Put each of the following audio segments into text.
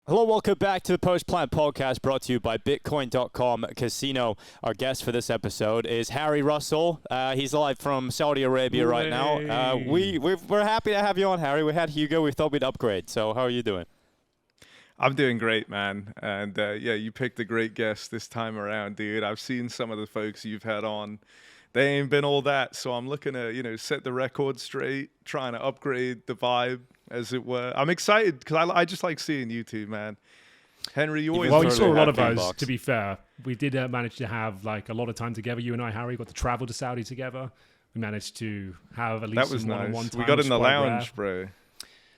Hello, welcome back to the Post Plan Podcast, brought to you by Bitcoin.com Casino. Our guest for this episode is Harry Russell. He's live from Saudi Arabia right now. We're happy to have you on, Harry. We had Hugo. We thought we'd upgrade. So how are you doing? I'm doing great, man. And yeah, you picked a great guest this time around, dude. I've seen some of the folks you've had on. They ain't been all that. So I'm looking to, set the record straight, trying to upgrade the vibe, as it were. I'm excited because I just like seeing you two, man. Henry, you always... Well, you saw a lot of us, to be fair. We did manage to have like a lot of time together. You and I, Harry, got to travel to Saudi together. We managed to have at least some one-on-one time. We got in the lounge, rare. bro.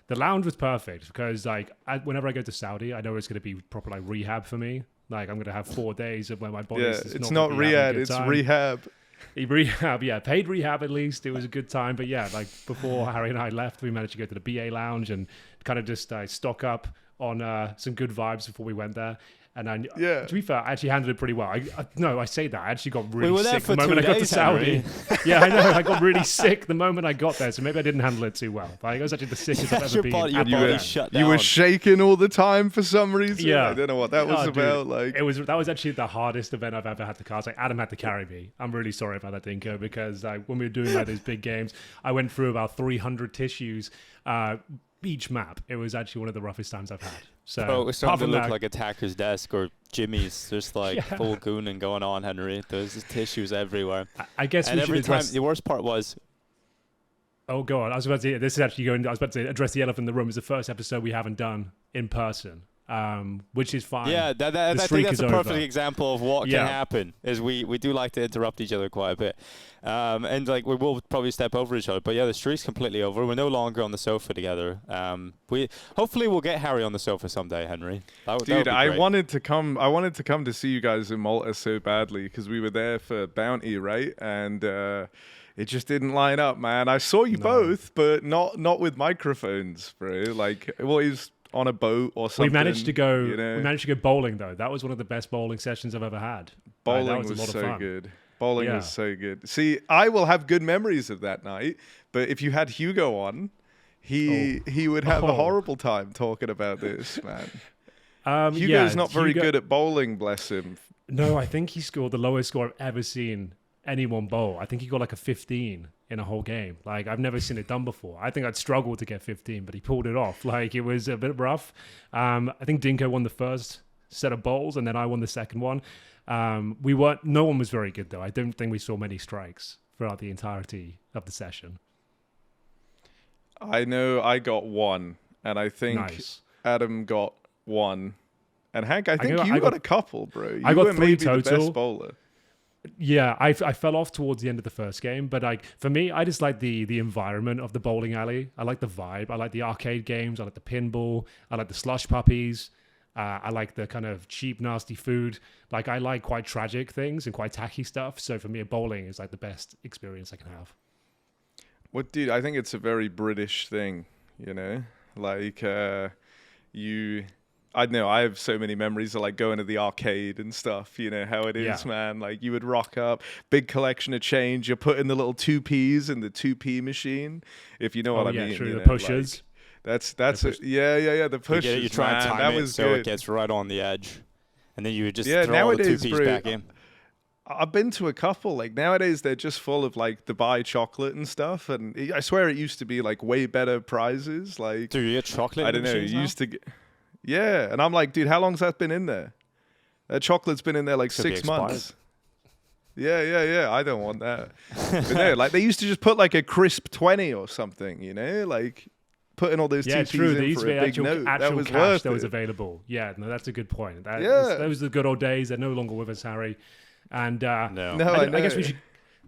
The lounge was perfect because whenever I go to Saudi, I know it's going to be proper like rehab for me. Like I'm going to have 4 days of where my body is it's not rehab, it's rehab. Rehab, yeah, paid rehab at least. It was a good time, but yeah, like before Harry and I left, we managed to go to the BA lounge and kind of just stock up on some good vibes before we went there. And to be fair, I actually handled it pretty well. I say that. I actually got really sick the moment I got to Saudi. Yeah, I know. I got really sick the moment I got there, so maybe I didn't handle it too well. But it was actually the sickest I've ever been. Your body shut down. You were shaking all the time for some reason. Yeah. I don't know what that was about. Dude, that was actually the hardest event I've ever had to cast. Like Adam had to carry me. I'm really sorry about that, Dinko, because when we were doing those big games, I went through about 300 tissues. Each map. It was actually one of the roughest times I've had. So it was starting to look like Attacker's Desk or Jimmy's, just like full gooning going on, Henry. There's just tissues everywhere. I guess and every time the worst part was. Oh god, I was about to. This is actually going. I was about to address the elephant in the room. It's the first episode we haven't done in person. Which is fine. Yeah, I think that's a perfect example of what can happen. Is we do like to interrupt each other quite a bit, and like we will probably step over each other. But yeah, the streak's completely over. We're no longer on the sofa together. We hopefully we'll get Harry on the sofa someday, Henry. Dude, I wanted to come. I wanted to come to see you guys in Malta so badly because we were there for Bounty, right? And it just didn't line up, man. I saw you both, but not with microphones, bro. Like always. On a boat or something. We managed to go bowling though. That was one of the best bowling sessions I've ever had. Bowling was so good. Bowling was so good. See, I will have good memories of that night, but if you had Hugo on, he would have a horrible time talking about this, man. Hugo's not very good at bowling, bless him. No, I think he scored the lowest score I've ever seen anyone bowl. I think he got like a 15 in a whole game. Like I've never seen it done before. I think I'd struggle to get 15, but he pulled it off. Like it was a bit rough. I think Dinko won the first set of bowls and then I won the second one. No one was very good though. I don't think we saw many strikes throughout the entirety of the session. I know I got one and I think Adam got one. And Hank, I think you got a couple, bro. I got 3 maybe total. The best bowler. Yeah, I fell off towards the end of the first game, but like for me, I just like the environment of the bowling alley. I like the vibe. I like the arcade games. I like the pinball. I like the slush puppies. I like the kind of cheap, nasty food. Like I like quite tragic things and quite tacky stuff. So for me, bowling is like the best experience I can have. Well, dude, I think it's a very British thing, like I know I have so many memories of like going to the arcade and stuff, how it is, man. Like you would rock up, big collection of change. You're putting the little 2p's in the 2p machine, if you know what I mean. True, the pushers. Like, that's it. Yeah, the pushers. You try and time that it was so good. it gets right on the edge, and then you would just throw nowadays, the 2p's bro, back in. I've been to a couple. Like nowadays, they're just full of like Dubai chocolate and stuff. And I swear it used to be like way better prizes. Like, do you get chocolate? I don't know. You used to get. Yeah, and I'm like, dude, how long's that been in there? That chocolate's been in there like 6 months. Yeah. I don't want that. But no, like they used to just put like a crisp 20 or something, like putting all those TPs in for a big note. That was cash worth that was it. available. Yeah, no, that's a good point. Those are the good old days. They're no longer with us, Harry. And I guess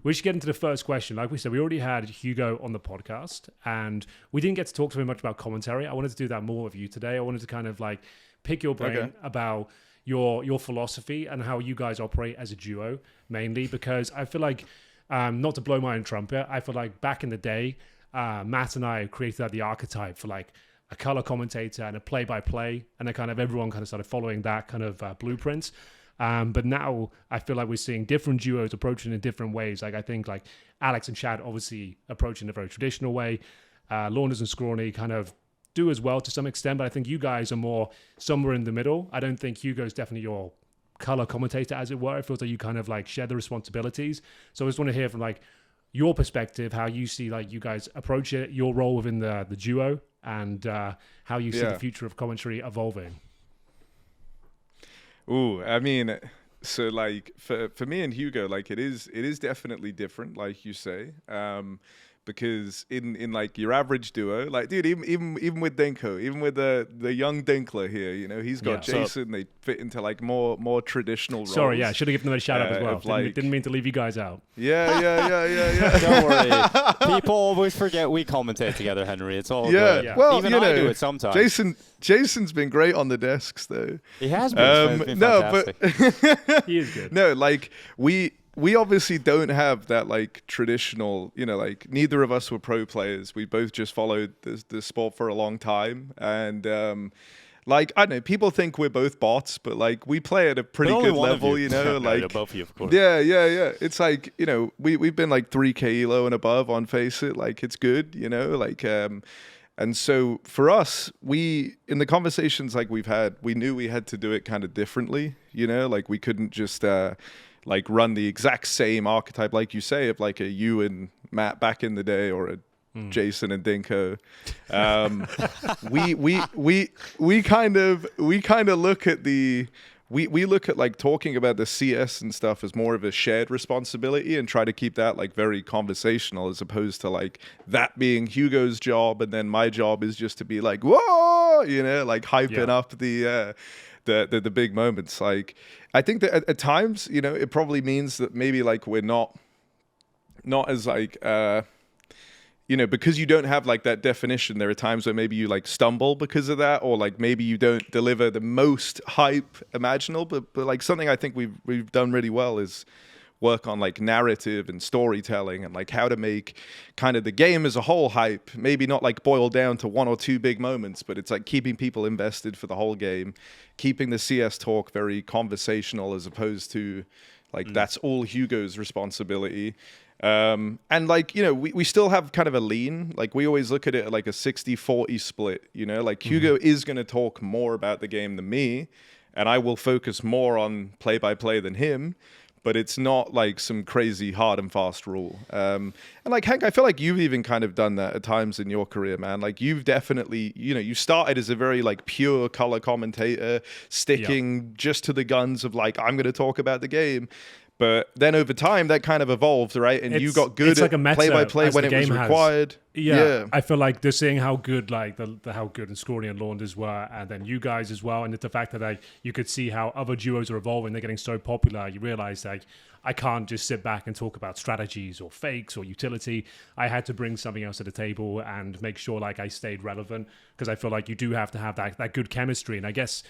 we should get into the first question. Like we said, we already had Hugo on the podcast, and we didn't get to talk to him much about commentary. I wanted to do that more with you today. I wanted to kind of like pick your brain about your philosophy and how you guys operate as a duo, mainly because I feel like, not to blow my own trumpet, I feel like back in the day, Matt and I created the archetype for like a color commentator and a play-by-play, and then kind of everyone kind of started following that kind of blueprint. But now I feel like we're seeing different duos approaching in different ways. Like I think like Alex and Chad obviously approach in a very traditional way. Launders and Scrawny kind of do as well to some extent, but I think you guys are more somewhere in the middle. I don't think Hugo's definitely your color commentator, as it were. It feels like you kind of like share the responsibilities. So I just want to hear from like your perspective, how you see like you guys approach it, your role within the duo, and how you see the future of commentary evolving. Ooh, I mean, so like for me and Hugo, like it is definitely different, like you say. Because in like your average duo, like dude, even with Denko, even with the young Dinkler here, you know, he's got Jason. They fit into like more traditional roles. Sorry, yeah, should have given them a shout out as well. Didn't mean to leave you guys out. Yeah. Don't worry. People always forget we commentate together, Henry. It's all good. Yeah. Well, even you know, I do it sometimes. Jason's been great on the desks though. He has been. Been fantastic. But he is good. No, like we obviously don't have that like traditional, you know, like neither of us were pro players. We both just followed the sport for a long time. And like, I don't know, people think we're both bots, but like we play at a pretty good level, you know, like no, both of you, of course. Yeah. It's like, you know, we've been like 3K elo and above on Face It. Like it's good, you know, like, and so for us, in the conversations like we've had, we knew we had to do it kind of differently, you know, like we couldn't just, like run the exact same archetype, like you say, of like a you and Matt back in the day, or a Jason and Dinko. We kind of look at we look at like talking about the CS and stuff as more of a shared responsibility, and try to keep that like very conversational, as opposed to like that being Hugo's job and then my job is just to be like, whoa, you know, like hyping up the big moments. Like I think that at times, you know, it probably means that maybe like we're not as like you know, because you don't have like that definition, there are times where maybe you like stumble because of that, or like maybe you don't deliver the most hype imaginable, but like something I think we've done really well is work on like narrative and storytelling, and like how to make kind of the game as a whole hype, maybe not like boiled down to one or two big moments, but it's like keeping people invested for the whole game, keeping the CS talk very conversational, as opposed to like that's all Hugo's responsibility. And like, you know, we still have kind of a lean, like we always look at it like a 60-40 split, you know, like Hugo is going to talk more about the game than me, and I will focus more on play-by-play than him. But it's not like some crazy hard and fast rule. And like, Hank, I feel like you've even kind of done that at times in your career, man. Like you've definitely, you know, you started as a very like pure color commentator, sticking just to the guns of like, I'm going to talk about the game. But then over time, that kind of evolved, right? And you got good at play-by-play when it was required. Yeah, I feel like they're seeing how good, like how good and Scrawny and Launders were, and then you guys as well. And it's the fact that like you could see how other duos are evolving, they're getting so popular. You realize like I can't just sit back and talk about strategies or fakes or utility. I had to bring something else to the table and make sure like I stayed relevant, because I feel like you do have to have that good chemistry. And I guess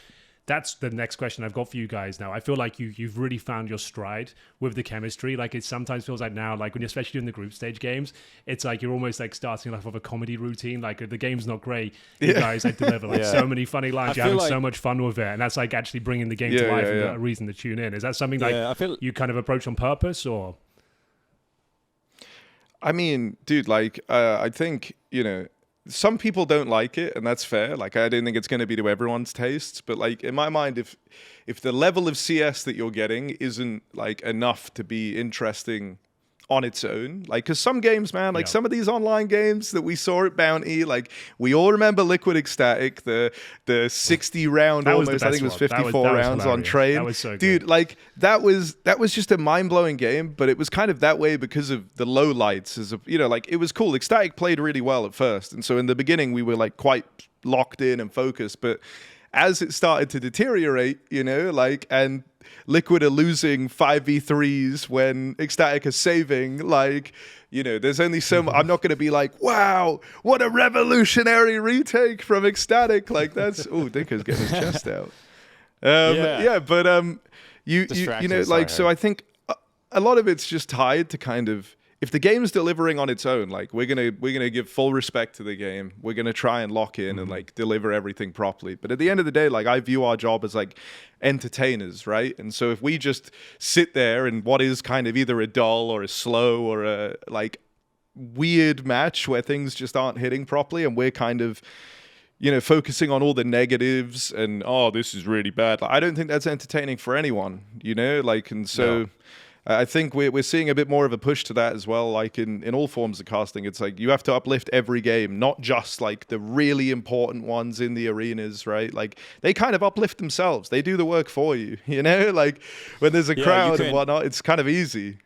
that's the next question I've got for you guys now. I feel like you've really found your stride with the chemistry. Like it sometimes feels like now, like when you're especially doing the group stage games, it's like you're almost like starting off with a comedy routine. Like the game's not great. You guys like deliver like so many funny lines. You're having so much fun with it. And that's like actually bringing the game to life and a reason to tune in. Is that something like you kind of approach on purpose, or? I mean, dude, like I think, you know, some people don't like it, and that's fair. Like, I don't think it's going to be to everyone's tastes, but like in my mind, if the level of CS that you're getting isn't like enough to be interesting on its own, like, because some games, man, like some of these online games that we saw at Bounty, like we all remember Liquid Ecstatic, the 60 round almost, I think it was 54 rounds on Train. That was so good. Dude, like that was just a mind-blowing game, but it was kind of that way because of the low lights, as a, you know, like it was cool. Ecstatic played really well at first, and so in the beginning we were like quite locked in and focused, but as it started to deteriorate, you know, like, and Liquid are losing 5v3s when Ecstatic is saving, like, you know, there's only so much. I'm not going to be like, wow, what a revolutionary retake from Ecstatic. Like, that's, oh, Dinko's getting his chest out. But you know, like, so I think a lot of it's just tied to kind of, if the game's delivering on its own, like we're gonna give full respect to the game. We're gonna try and lock in and like deliver everything properly. But at the end of the day, like I view our job as like entertainers, right? And so if we just sit there in what is kind of either a dull or a slow or a like weird match where things just aren't hitting properly, and we're kind of, focusing on all the negatives and, oh, this is really bad. Like, I don't think that's entertaining for anyone, and so... No. I think we're seeing a bit more of a push to that as well, like in all forms of casting. It's like you have to uplift every game, not just like the really important ones in the arenas, right? Like they kind of uplift themselves. They do the work for you, like when there's a crowd and whatnot, it's kind of easy.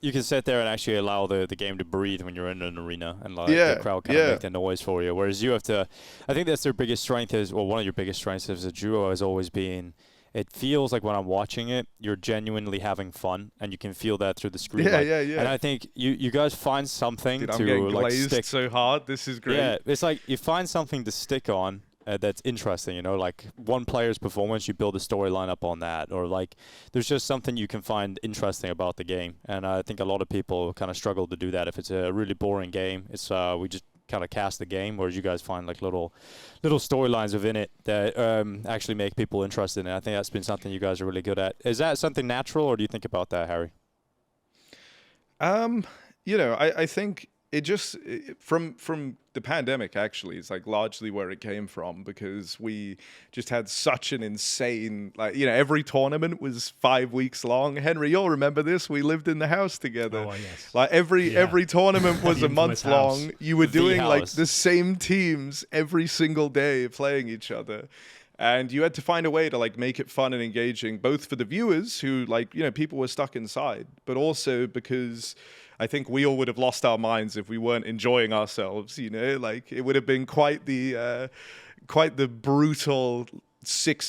You can sit there and actually allow the game to breathe when you're in an arena and the crowd kind of make the noise for you. Whereas you have to, I think that's their biggest strength one of your biggest strengths as a duo has always been, it feels like when I'm watching it, you're genuinely having fun, and you can feel that through the screen. Yeah. And I think you guys find something Dude, to I'm getting glazed stick so hard. This is great. Yeah, it's like you find something to stick on that's interesting. Like one player's performance, you build a storyline up on that, or like there's just something you can find interesting about the game. And I think a lot of people kind of struggle to do that. If it's a really boring game, it's we just kind of cast the game, whereas you guys find like little storylines within it that actually make people interested in it. I think that's been something you guys are really good at. Is that something natural, or do you think about that, Harry? I think it just from the pandemic actually is like largely where it came from, because we just had such an insane, every tournament was 5 weeks long. Henry, you'll remember this. We lived in the house together. Oh, yes. Like every tournament was a month long. You were doing like the same teams every single day playing each other. And you had to find a way to like make it fun and engaging, both for the viewers who people were stuck inside, but also because I think we all would have lost our minds if we weren't enjoying ourselves. Like it would have been quite the brutal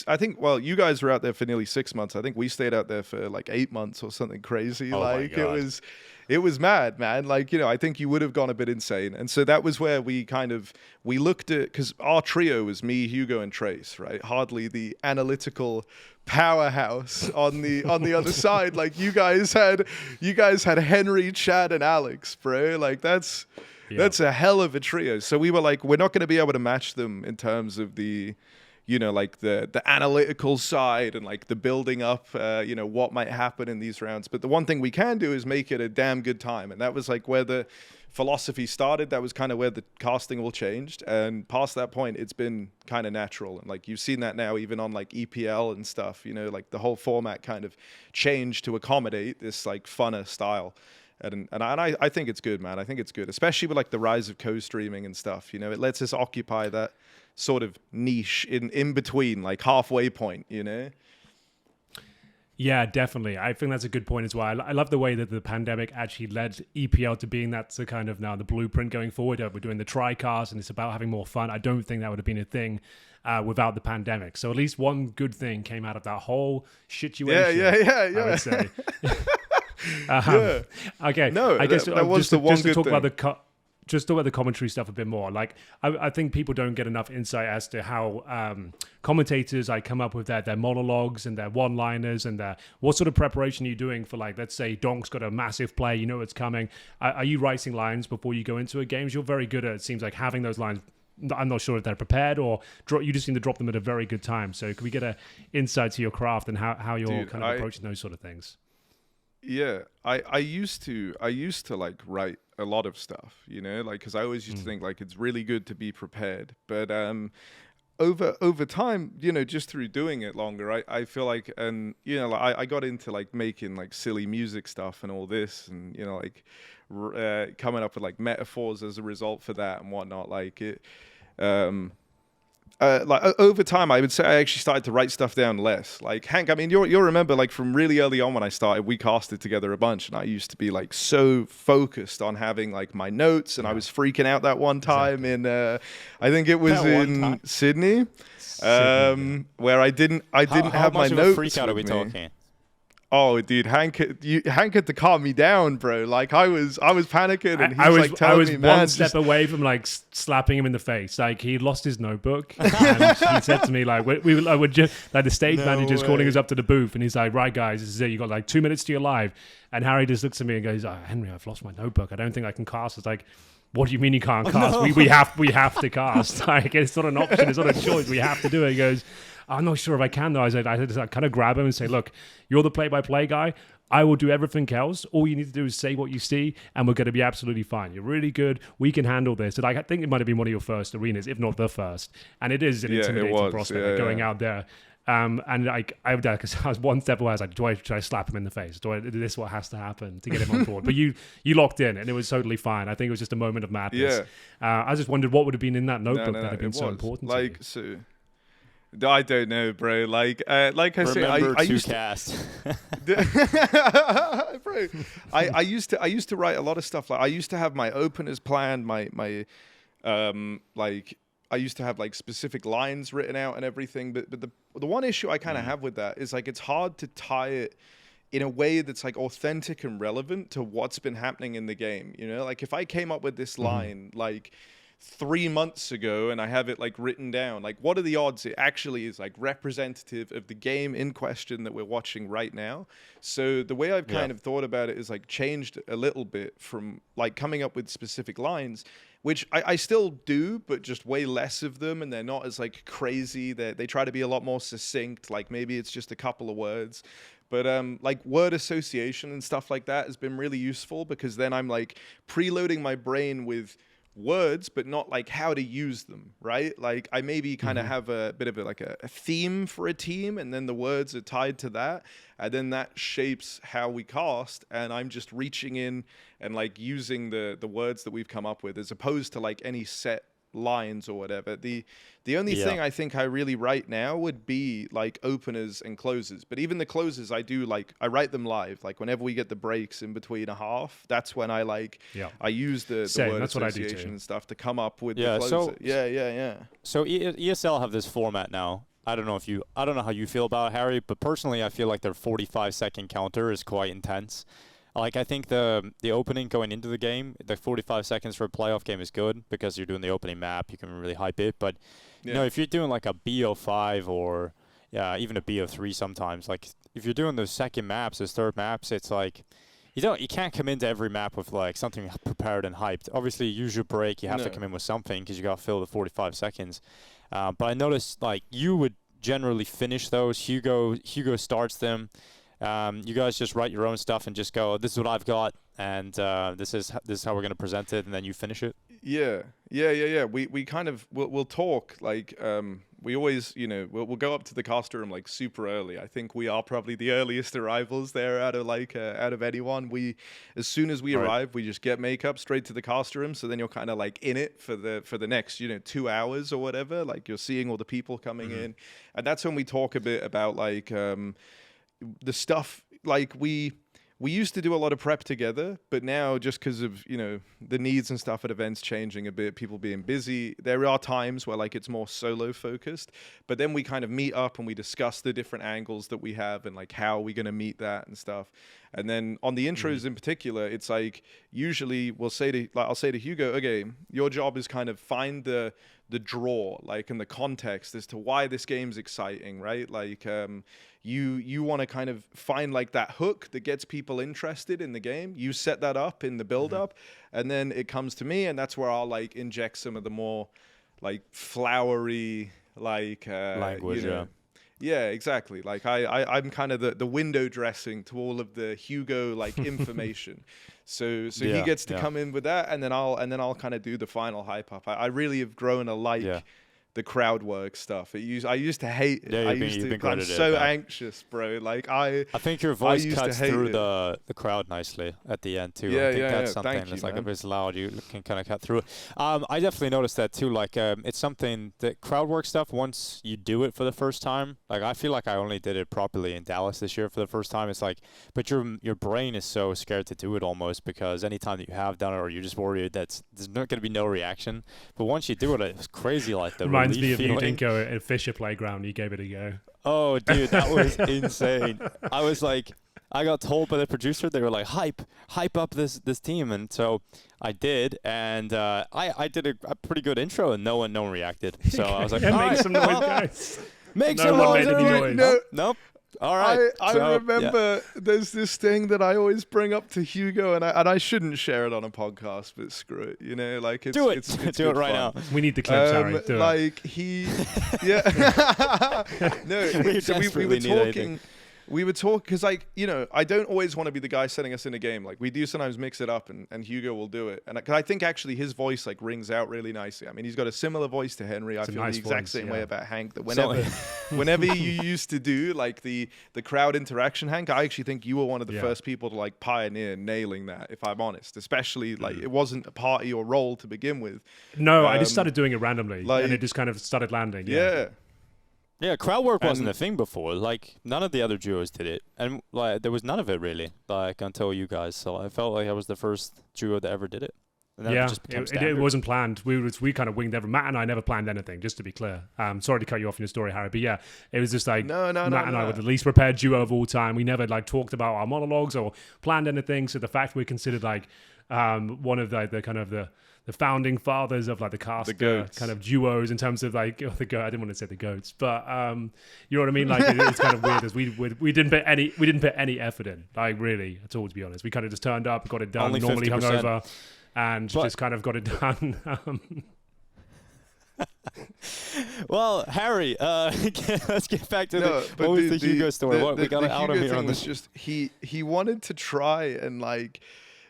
I think. Well, you guys were out there for nearly 6 months. I think we stayed out there for like 8 months or something crazy. Oh like my God. It was mad, man. Like, I think you would have gone a bit insane. And so that was where we looked at, because our trio was me, Hugo, and Trace, right? Hardly the analytical powerhouse on the other side. Like you guys had Henry, Chad, and Alex, bro. Like that's a hell of a trio. So we were like, we're not going to be able to match them in terms of the like the analytical side and like the building up, what might happen in these rounds. But the one thing we can do is make it a damn good time. And that was like where the philosophy started. That was kind of where the casting all changed. And past that point, it's been kind of natural. And like you've seen that now, even on like EPL and stuff, like the whole format kind of changed to accommodate this like funner style. And I think it's good, man. I think it's good, especially with like the rise of co-streaming and stuff. It lets us occupy that sort of niche in between, like halfway point, Yeah, definitely. I think that's a good point as well. I love the way that the pandemic actually led EPL to being that's the kind of now the blueprint going forward. We're doing the tri-cast and it's about having more fun. I don't think that would have been a thing without the pandemic. So at least one good thing came out of that whole situation. Yeah. I would say. Okay. No, I guess that was the one good thing. Just talk about the commentary stuff a bit more. Like, I think people don't get enough insight as to how commentators come up with their monologues and their one-liners and what sort of preparation are you doing for, like, let's say Donk's got a massive play, you know it's coming. Are you writing lines before you go into a game? You're very good at, it seems like, having those lines. I'm not sure if they're preprepared or you just seem to drop them at a very good time. So can we get an insight to your craft and how you're approaching those sort of things? Yeah, I used to like write a lot of stuff, like, because I always used to think like it's really good to be prepared, but over time, just through doing it longer, I feel like, and like, I got into like making like silly music stuff and all this, and like coming up with like metaphors as a result for that and whatnot, like it. Like over time, I would say I actually started to write stuff down less. Like Hank, I mean, you'll remember like from really early on when I started, we casted together a bunch, and I used to be like so focused on having like my notes, and I was freaking out that one time in, I think it was in Sydney, where I didn't have my notes. How much of a freak out are we talking? Oh, dude, Hank had to calm me down, bro. Like I was panicking, and I was me, man, one step away from like slapping him in the face. Like he lost his notebook, and he said to me like, I would just like the stage manager's calling us up to the booth, and he's like, right guys, this is it. You got like 2 minutes to your live, and Harry just looks at me and goes, Henry, I've lost my notebook. I don't think I can cast. It's like, what do you mean you can't cast? No. We have to cast. Like it's not an option. It's not a choice. We have to do it. He goes, I'm not sure if I can, though. I kind of grab him and say, look, you're the play-by-play guy. I will do everything else. All you need to do is say what you see, and we're going to be absolutely fine. You're really good. We can handle this. And I think it might have been one of your first arenas, if not the first. And it is an intimidating prospect going out there. And I was one step away. I was like, should I slap him in the face? Is this what has to happen to get him on board? But you locked in, and it was totally fine. I think it was just a moment of madness. Yeah. I just wondered what would have been in that notebook that had been so important to you. So, I don't know, bro. Like I say, I used to cast. Bro, I used to write a lot of stuff. Like I used to have my openers planned, my I used to have like specific lines written out and everything. But the one issue I kind of have with that is like it's hard to tie it in a way that's like authentic and relevant to what's been happening in the game. You know, like if I came up with this line like 3 months ago and I have it like written down, like what are the odds it actually is like representative of the game in question that we're watching right now? So the way I've kind of thought about it is like changed a little bit from like coming up with specific lines, which I still do, but just way less of them, and they're not as like crazy. They try to be a lot more succinct, like maybe it's just a couple of words. But like word association and stuff like that has been really useful, because then I'm like preloading my brain with words, but not like how to use them, right? Like I maybe kind of have a bit of a theme for a team, and then the words are tied to that, and then that shapes how we cast, and I'm just reaching in and like using the words that we've come up with, as opposed to like any set lines or whatever. The only thing I think I really write now would be like openers and closes, but even the closes I do like I write them live, like whenever we get the breaks in between a half, that's when I like I use the word association and stuff to come up with the closer. So ESL have this format now. I don't know how you feel about it, Harry, but personally I feel like their 45-second counter is quite intense. Like, I think the opening going into the game, the 45 seconds for a playoff game is good, because you're doing the opening map, you can really hype it. But, you know, if you're doing like a BO5 or even a BO3 sometimes, like if you're doing those second maps, those third maps, it's like you can't come into every map with like something prepared and hyped. Obviously, use your break, you have to come in with something, because you got to fill the 45 seconds. But I noticed like you would generally finish those. Hugo starts them. You guys just write your own stuff and just go, this is what I've got, and this is how we're going to present it, and then you finish it. Yeah. We kind of we'll talk like we always, you know, we'll go up to the caster room like super early. I think we are probably the earliest arrivals there out of anyone. As soon as we arrive, we just get makeup straight to the caster room. So then you're kind of like in it for the next 2 hours or whatever. Like you're seeing all the people coming in, and that's when we talk a bit about like the stuff. Like we used to do a lot of prep together, but now just because of, the needs and stuff at events changing a bit, people being busy, there are times where like it's more solo focused, but then we kind of meet up and we discuss the different angles that we have and like how we're going to meet that and stuff. And then on the intros in particular, it's like usually I'll say to Hugo, okay, your job is kind of find the draw, like, and the context as to why this game's exciting, right? Like, you want to kind of find like that hook that gets people interested in the game. You set that up in the build up, and then it comes to me, and that's where I'll like inject some of the more like flowery, like language. Yeah, exactly. Like I'm kind of the window dressing to all of the Hugo like information. So he gets to come in with that, and then I'll kind of do the final hype up. I really have grown to like the crowd work stuff. I used to hate it. I'm so anxious, bro. Like I think your voice cuts through the crowd nicely at the end too. I think that's something that's like, if it's loud, you can kind of cut through it. I definitely noticed that too. Like it's something that crowd work stuff, once you do it for the first time, like I feel like I only did it properly in Dallas this year for the first time. It's like, but your brain is so scared to do it almost, because anytime that you have done it, or you're just worried that there's not going to be no reaction. But once you do it, it's crazy. Like the reminds me of you, Dinko, at Fisher Playground. You gave it a go. Oh, dude, that was insane. I was like, I got told by the producer, they were like, hype up this team, and so I did, and I did a pretty good intro, and no one reacted. So I was like, make some noise, guys. Make some noise. Nope. All right. I remember there's this thing that I always bring up to Hugo, and I shouldn't share it on a podcast, but screw it, you know, like it's do it. It's do it right fun. now. We need the clips, Harry. Do like it. We were talking because, like, you know, I don't always want to be the guy setting us in a game. Like, we do sometimes mix it up, and Hugo will do it. And I think actually his voice like rings out really nicely. I mean, he's got a similar voice to Henry. I feel the exact same way about Hank. That whenever you used to do like the crowd interaction, Hank, I actually think you were one of the first people to like pioneer nailing that. If I'm honest, especially like it wasn't a party or role to begin with. No, I just started doing it randomly, and it just kind of started landing. Yeah, crowd work wasn't a thing before. Like, none of the other duos did it. And, like, there was none of it, really, like, until you guys. So I felt like I was the first duo that ever did it. And then it wasn't planned. We kind of winged everything. Matt and I never planned anything, just to be clear. Sorry to cut you off in your story, Harry. But, yeah, it was just like Matt and I were the least prepared duo of all time. We never, like, talked about our monologues or planned anything. So the fact we're considered, like, one of the kind of the founding fathers of like the cast kind of duos in terms of like I didn't want to say the goats, but you know what I mean. Like it's kind of weird as we didn't put any effort in, like really at all. To be honest, we kind of just turned up, got it done. Only normally 50%. hungover, and just kind of got it done. Well, Harry, let's get back to what was the Hugo story? We got out of here on this. Just he wanted to try and like.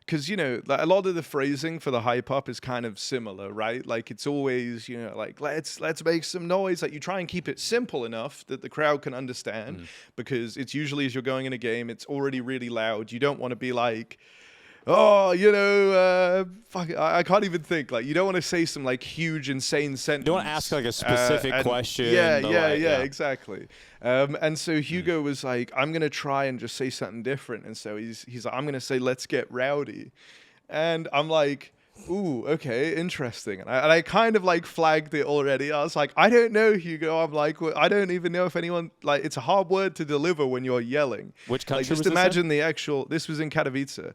Because, you know, like a lot of the phrasing for the hype up is kind of similar, right? Like it's always, you know, like let's make some noise. Like you try and keep it simple enough that the crowd can understand because it's usually as you're going in a game, it's already really loud. You don't want to be like, oh, you know, fuck, I can't even think. Like you don't want to say some like huge, insane sentence. You don't want to ask like a specific question. Yeah, exactly. And so Hugo was like, I'm going to try and just say something different. And so he's like, I'm going to say, let's get rowdy. And I'm like, ooh, okay, interesting. And I kind of like flagged it already. I was like, I don't know, Hugo. I'm like, well, I don't even know if anyone, like, it's a hard word to deliver when you're yelling. Which country like, just was imagine this this was in Katowice.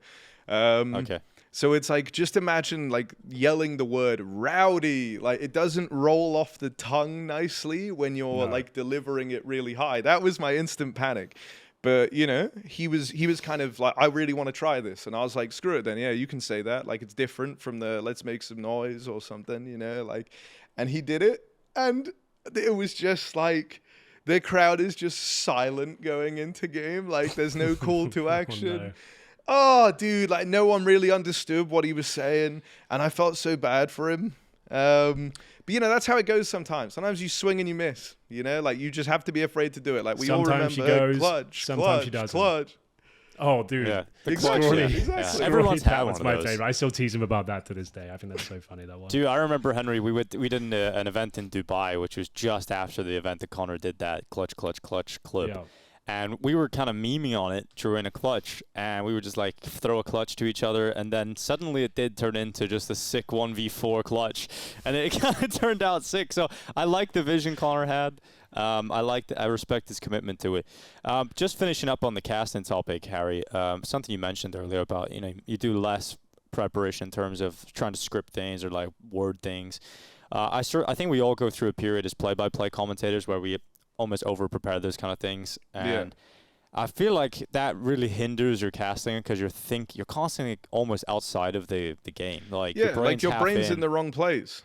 Okay. So it's like, just imagine like yelling the word rowdy. Like it doesn't roll off the tongue nicely when you're like delivering it really high. That was my instant panic. But, you know, he was kind of like, I really want to try this. And I was like, screw it then. Yeah, you can say that. Like it's different from the let's make some noise or something, you know, like, and he did it. And it was just like, the crowd is just silent going into game. Like there's no call to action. Oh, no. Oh, dude, like no one really understood what he was saying, and I felt so bad for him. But, you know, that's how it goes sometimes. Sometimes you swing and you miss, you know? Like, you just have to be afraid to do it. Like, we all remember she goes, clutch, sometimes she doesn't. clutch. Oh, dude. Yeah. Exactly. Yeah. Everyone's had one of my those. favorite. I still tease him about that to this day. I think that's so funny, that one. Dude, I remember, Henry, we did an event in Dubai, which was just after the event that Connor did that clutch clip. Yeah. And we were kind of memeing on it during a clutch, and we would just like throw a clutch to each other, and then suddenly it did turn into just a sick 1v4 clutch, and it kind of turned out sick. So I like the vision Connor had. I respect his commitment to it. Just finishing up on the casting topic, Harry, something you mentioned earlier about, you know, you do less preparation in terms of trying to script things or like word things. I think we all go through a period as play-by-play commentators where we almost over-prepare those kind of things, and I feel like that really hinders your casting because you're constantly almost outside of the game. Like your brain's in the wrong place.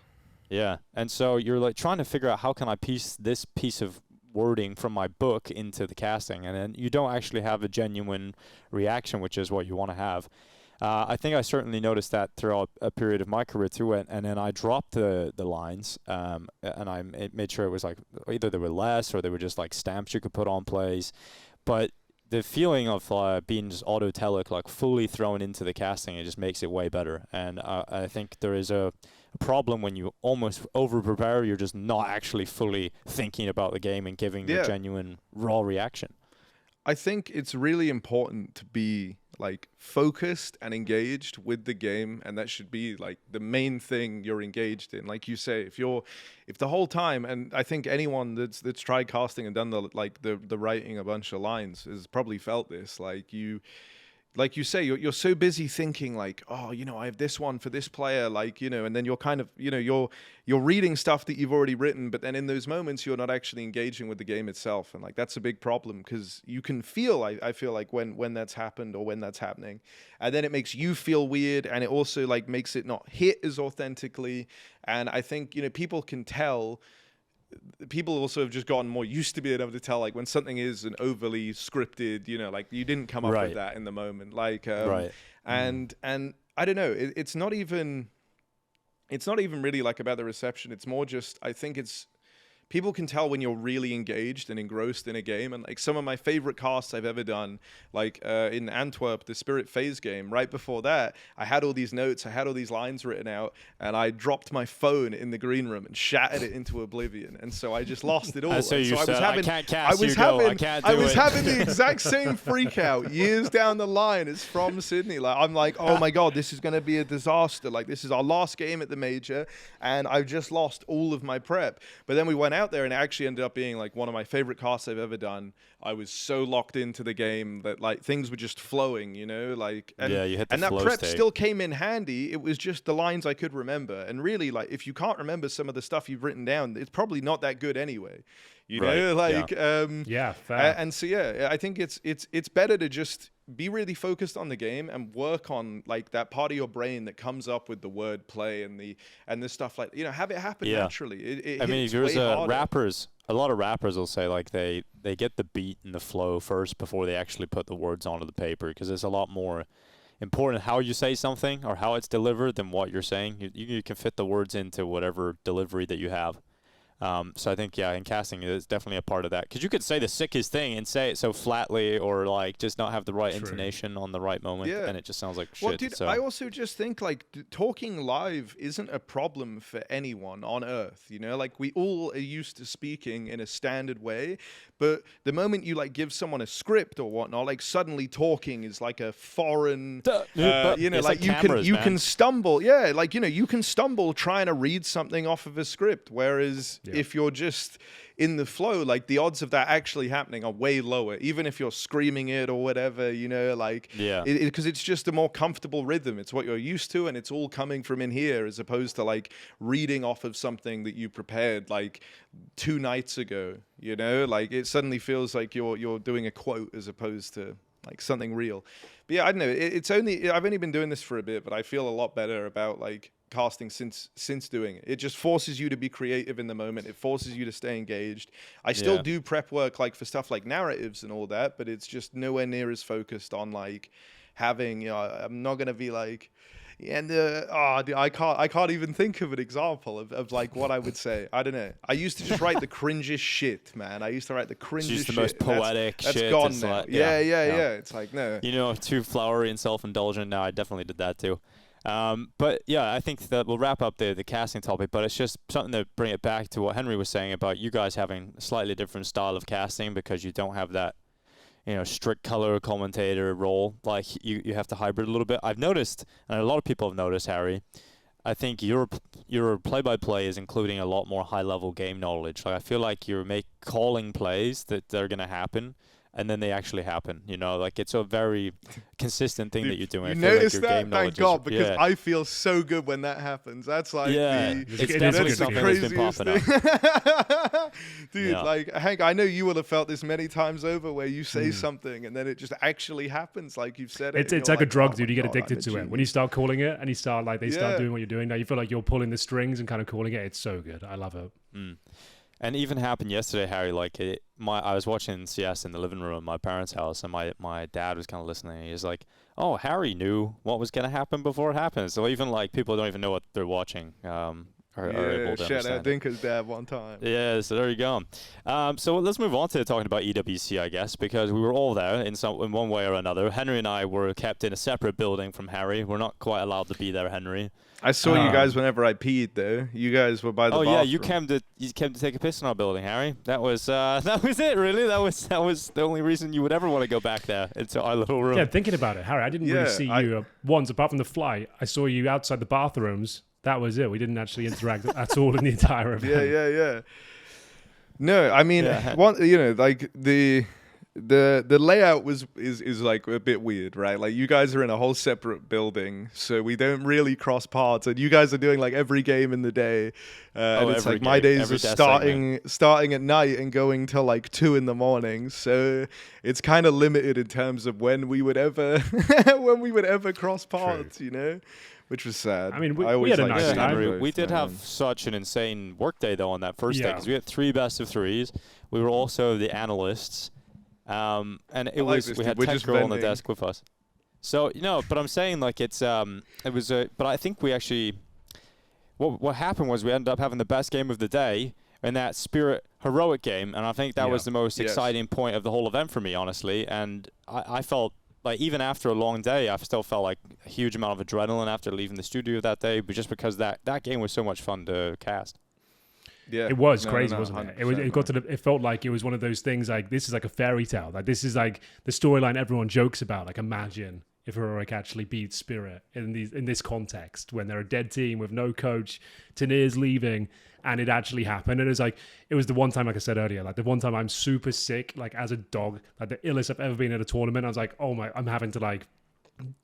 Yeah, and so you're like trying to figure out how can I piece this piece of wording from my book into the casting, and then you don't actually have a genuine reaction, which is what you want to have. I think I certainly noticed that throughout a period of my career too, and then I dropped the lines, and I made sure it was like either they were less or they were just like stamps you could put on plays. But the feeling of being just autotelic, like fully thrown into the casting, it just makes it way better. And I think there is a problem when you almost over-prepare, you're just not actually fully thinking about the game and giving your genuine raw reaction. I think it's really important to be like focused and engaged with the game, and that should be like the main thing you're engaged in. Like you say, if the whole time, and I think anyone that's tried casting and done the writing a bunch of lines has probably felt this, like like you say, you're so busy thinking like, oh, I have this one for this player, like, and then you're kind of, you're reading stuff that you've already written, but then in those moments you're not actually engaging with the game itself, and like that's a big problem because you can feel, I feel like when that's happened or when that's happening, and then it makes you feel weird, and it also like makes it not hit as authentically, and I think people can tell. People also have just gotten more used to being able to tell like when something is an overly scripted, like you didn't come up with that in the moment, like and I don't know, it's not even really like about the reception. It's more just, I think people can tell when you're really engaged and engrossed in a game. And like some of my favorite casts I've ever done, like in Antwerp, the Spirit FaZe game, right before that, I had all these notes, I had all these lines written out, and I dropped my phone in the green room and shattered it into oblivion. And so I just lost it all. I was having the exact same freak out years down the line as from Sydney. Like I'm like, oh my God, this is going to be a disaster. Like this is our last game at the major, and I've just lost all of my prep. But then we went out there and it actually ended up being like one of my favorite casts I've ever done. I was so locked into the game that like things were just flowing, like, and, you hit the and that flow prep state. still came in handy. It was just the lines I could remember. And really, like, if you can't remember some of the stuff you've written down, it's probably not that good anyway. Fair. And so I think it's better to just be really focused on the game and work on like that part of your brain that comes up with the word play and the stuff like have it happen naturally. I mean, there's rappers. A lot of rappers will say like they get the beat and the flow first before they actually put the words onto the paper, because it's a lot more important how you say something or how it's delivered than what you're saying. You can fit the words into whatever delivery that you have. So I think, in casting, it's definitely a part of that. Because you could say the sickest thing and say it so flatly, or like just not have the right intonation on the right moment, and it just sounds like shit. Well, dude, so. I also just think like talking live isn't a problem for anyone on Earth. Like we all are used to speaking in a standard way, but the moment you like give someone a script or whatnot, like suddenly talking is like a foreign. Like cameras, you can stumble. Yeah, like you can stumble trying to read something off of a script, whereas. If you're just in the flow, like the odds of that actually happening are way lower, even if you're screaming it or whatever, because it's just a more comfortable rhythm. It's what you're used to, and it's all coming from in here, as opposed to like reading off of something that you prepared like 2 nights ago. Like it suddenly feels like you're doing a quote as opposed to like something real. But I don't know. I've only been doing this for a bit, but I feel a lot better about like casting since doing it. It just forces you to be creative in the moment. It forces you to stay engaged. I still do prep work like for stuff like narratives and all that, but it's just nowhere near as focused on like having, I'm not going to be like, and I can't even think of an example of like what I would say. I don't know. I used to just write the cringest shit, man. I used to write the cringest shit. It's the most poetic shit. That's gone now. Like, yeah. It's like, no. Too flowery and self-indulgent. No, I definitely did that too. But I think that we'll wrap up the casting topic, but it's just something to bring it back to what Henry was saying about you guys having a slightly different style of casting, because you don't have that, strict color commentator role. Like you have to hybrid a little bit. I've noticed, and a lot of people have noticed, Harry, I think your play-by-play is including a lot more high-level game knowledge. Like I feel like you're calling plays that they're going to happen, and then they actually happen. Like it's a very consistent thing that you're doing. You notice that? Thank God, because I feel so good when that happens. That's like it's definitely something that's been popping up. Dude, like Hank, I know you will have felt this many times over, where you say something and then it just actually happens, like you've said it. It's like a drug, dude. You get addicted to it when you start calling it, and you start they start doing what you're doing. Now you feel like you're pulling the strings and kind of calling it. It's so good. I love it. And even happened yesterday, Harry. Like I was watching CS in the living room at my parents' house, and my dad was kind of listening. He was like, "Oh, Harry knew what was gonna happen before it happened." So even like people don't even know what they're watching. Are able to shout out Dinka's dad one time. Yeah, so there you go. So let's move on to talking about EWC, I guess, because we were all there in one way or another. Henry and I were kept in a separate building from Harry. We're not quite allowed to be there, Henry. I saw you guys whenever I peed, though. You guys were by the bathroom. Oh yeah, you came to take a piss in our building, Harry. That was it, really. That was the only reason you would ever want to go back there into our little room. Yeah, thinking about it, Harry, I didn't really see you once, apart from the flight. I saw you outside the bathrooms. That was it. We didn't actually interact at all in the entire event. Yeah. No, I mean, the layout is like a bit weird, right? Like you guys are in a whole separate building, so we don't really cross paths, and you guys are doing like every game in the day, and it's like my days are starting at night and going till like 2 a.m, so it's kind of limited in terms of when we would ever cross paths, you know, which was sad. I mean, we had a nice time. We did have such an insane workday though on that first day, because we had 3 best of 3s. We were also the analysts. And we had Tech Girl on the desk with us. So, but I'm saying like but I think we actually, what happened was we ended up having the best game of the day in that Spirit Heroic game. And I think that was the most exciting point of the whole event for me, honestly. And I felt like even after a long day, I still felt like a huge amount of adrenaline after leaving the studio that day, but just because that game was so much fun to cast. Yeah, it was crazy, wasn't it? It felt like it was one of those things like this is like a fairy tale. Like this is like the storyline everyone jokes about. Like imagine if Heroic actually beats Spirit in this context when they're a dead team with no coach, Tanir's leaving, and it actually happened. And it was the one time, like I said earlier, like the one time I'm super sick, like as a dog, like the illest I've ever been at a tournament. I was like, oh my, I'm having to like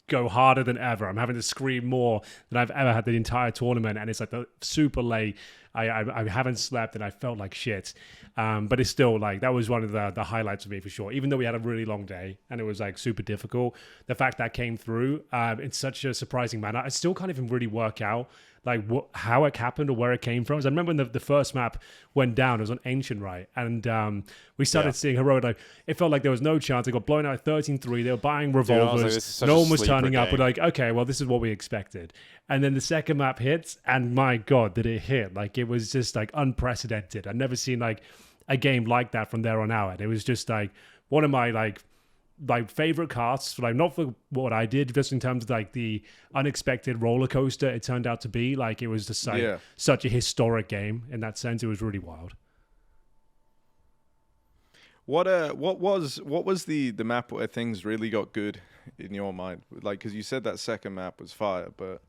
go harder than ever. I'm having to scream more than I've ever had the entire tournament, and it's like super late. I haven't slept and I felt like shit, but it's still like that was one of the highlights for me for sure. Even though we had a really long day and it was like super difficult, the fact that came through in such a surprising manner, I still can't even really work out like how it happened or where it came from. So I remember when the first map went down, it was on Ancient, right? And we started seeing Heroic, like, it felt like there was no chance. They got blown out 13-3. They were buying revolvers. No one was turning up. We're like, okay, well, this is what we expected. And then the second map hits, and my God, did it hit. Like, it was just, like, unprecedented. I'd never seen, like, a game like that from there on out. It was just, like, one of my, like favorite casts, like not for what I did, just in terms of like the unexpected roller coaster it turned out to be. Like it was just like such a historic game in that sense. It was really wild. What was the map where things really got good in your mind? Like, because you said that second map was fire, but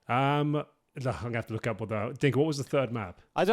I'm gonna have to look up what was the third map? I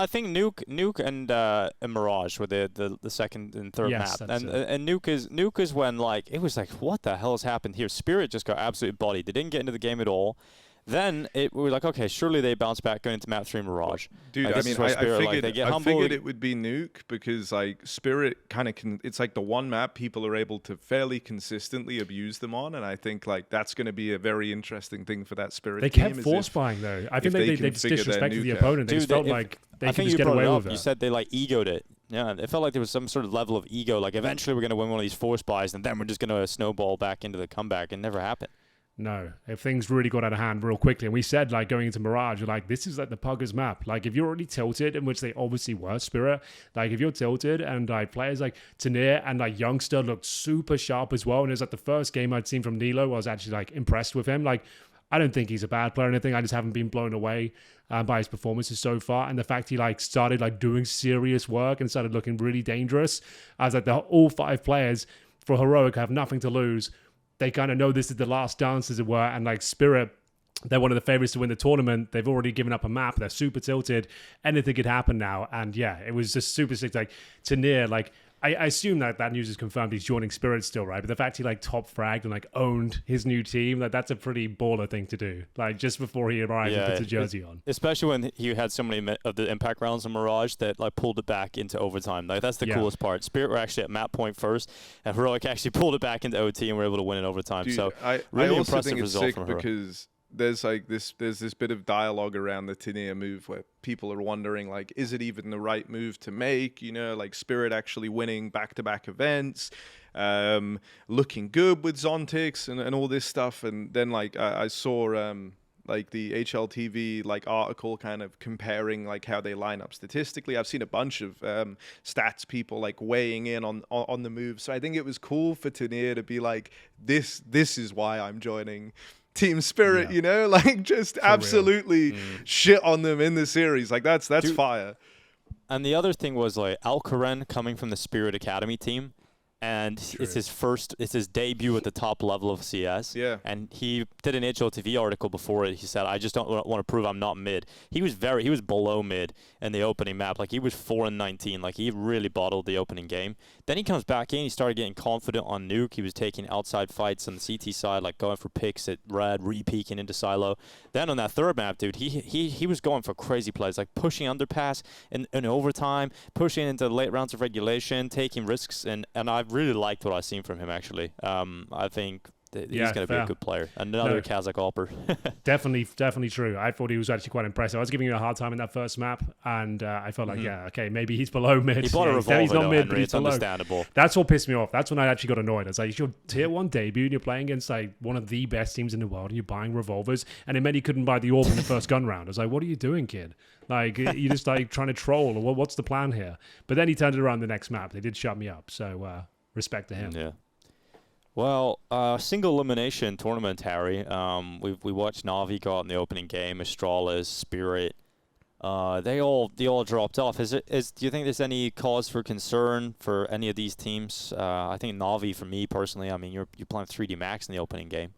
think Nuke and Mirage were the second and third map. And Nuke is when like it was like, what the hell has happened here? Spirit just got absolutely bodied. They didn't get into the game at all. Then we were like, okay, surely they bounce back going into map 3 Mirage. Dude, like, I mean, I figured it would be Nuke because like Spirit kind of it's like the one map people are able to fairly consistently abuse them on, and I think like that's going to be a very interesting thing for that Spirit. They kept force buying though. I think they just disrespected the opponent. They just felt like they could just get away with it. You said they like egoed it. Yeah, it felt like there was some sort of level of ego. Like eventually we're going to win one of these force buys, and then we're just going to snowball back into the comeback. It never happened. No, if things really got out of hand real quickly, and we said like going into Mirage, we're like, this is like the Puggers map. Like if you're already tilted, in which they obviously were, Spirit, like if you're tilted and like players like Tanir and like Youngster looked super sharp as well. And it was like the first game I'd seen from Nilo, I was actually like impressed with him. Like I don't think he's a bad player or anything. I just haven't been blown away by his performances so far. And the fact he like started like doing serious work and started looking really dangerous. I was like, all 5 players for Heroic have nothing to lose. They kind of know this is the last dance, as it were, and like Spirit, they're one of the favorites to win the tournament. They've already given up a map. They're super tilted. Anything could happen now. And yeah, it was just super sick. Like Tanir, like I assume that news is confirmed. He's joining Spirit still, right? But the fact he like top fragged and like owned his new team, like that's a pretty baller thing to do. Like just before he arrived and puts a jersey on. Especially when he had so many of the impact rounds in Mirage that like pulled it back into overtime. Like that's the coolest part. Spirit were actually at map point first, and Heroic actually pulled it back into OT and were able to win in overtime. Dude, so really I also impressive think it's result sick from Heroic. Because there's this bit of dialogue around the Tanir move where people are wondering like, is it even the right move to make? You know, like Spirit actually winning back-to-back events, looking good with Zontix and all this stuff. And then like I saw like the HLTV like article kind of comparing like how they line up statistically. I've seen a bunch of stats people like weighing in on the move. So I think it was cool for Tanir to be like, this is why I'm joining Team Spirit, you know, like just for absolutely shit on them in the series. Like that's fire. And the other thing was like Alcaran coming from the Spirit Academy team. And True. it's his debut at the top level of CS. Yeah. And he did an HLTV article before it. He said, I just don't want to prove I'm not mid. He was below mid in the opening map. Like, he was 4-19. Like, he really bottled the opening game. Then he comes back in. He started getting confident on Nuke. He was taking outside fights on the CT side, like going for picks at red, re-peeking into silo. Then on that third map, dude, he was going for crazy plays, like pushing underpass in overtime, pushing into the late rounds of regulation, taking risks, and I've really liked what I've seen from him, actually. I think he's going to be a good player. Another Kazakh Alper. Definitely true. I thought he was actually quite impressive. I was giving you a hard time in that first map, and I felt like, maybe he's below mid. He bought a revolver, he's not mid, Henry. but he's It's below. understandable. That's what pissed me off. That's when I actually got annoyed. I was like, it's your tier 1 debut, and you're playing against like one of the best teams in the world, and you're buying revolvers, and it meant he couldn't buy the AWP in the first gun round. I was like, what are you doing, kid? Like, you're just like trying to troll, or what's the plan here? But then he turned it around the next map. They did shut me up, so respect to him. Yeah. Well, single elimination tournament, Harry. We watched Na'Vi go out in the opening game. Astralis, Spirit, they all dropped off. Do you think there's any cause for concern for any of these teams? I think Na'Vi, for me personally, I mean, you're playing 3D Max in the opening game.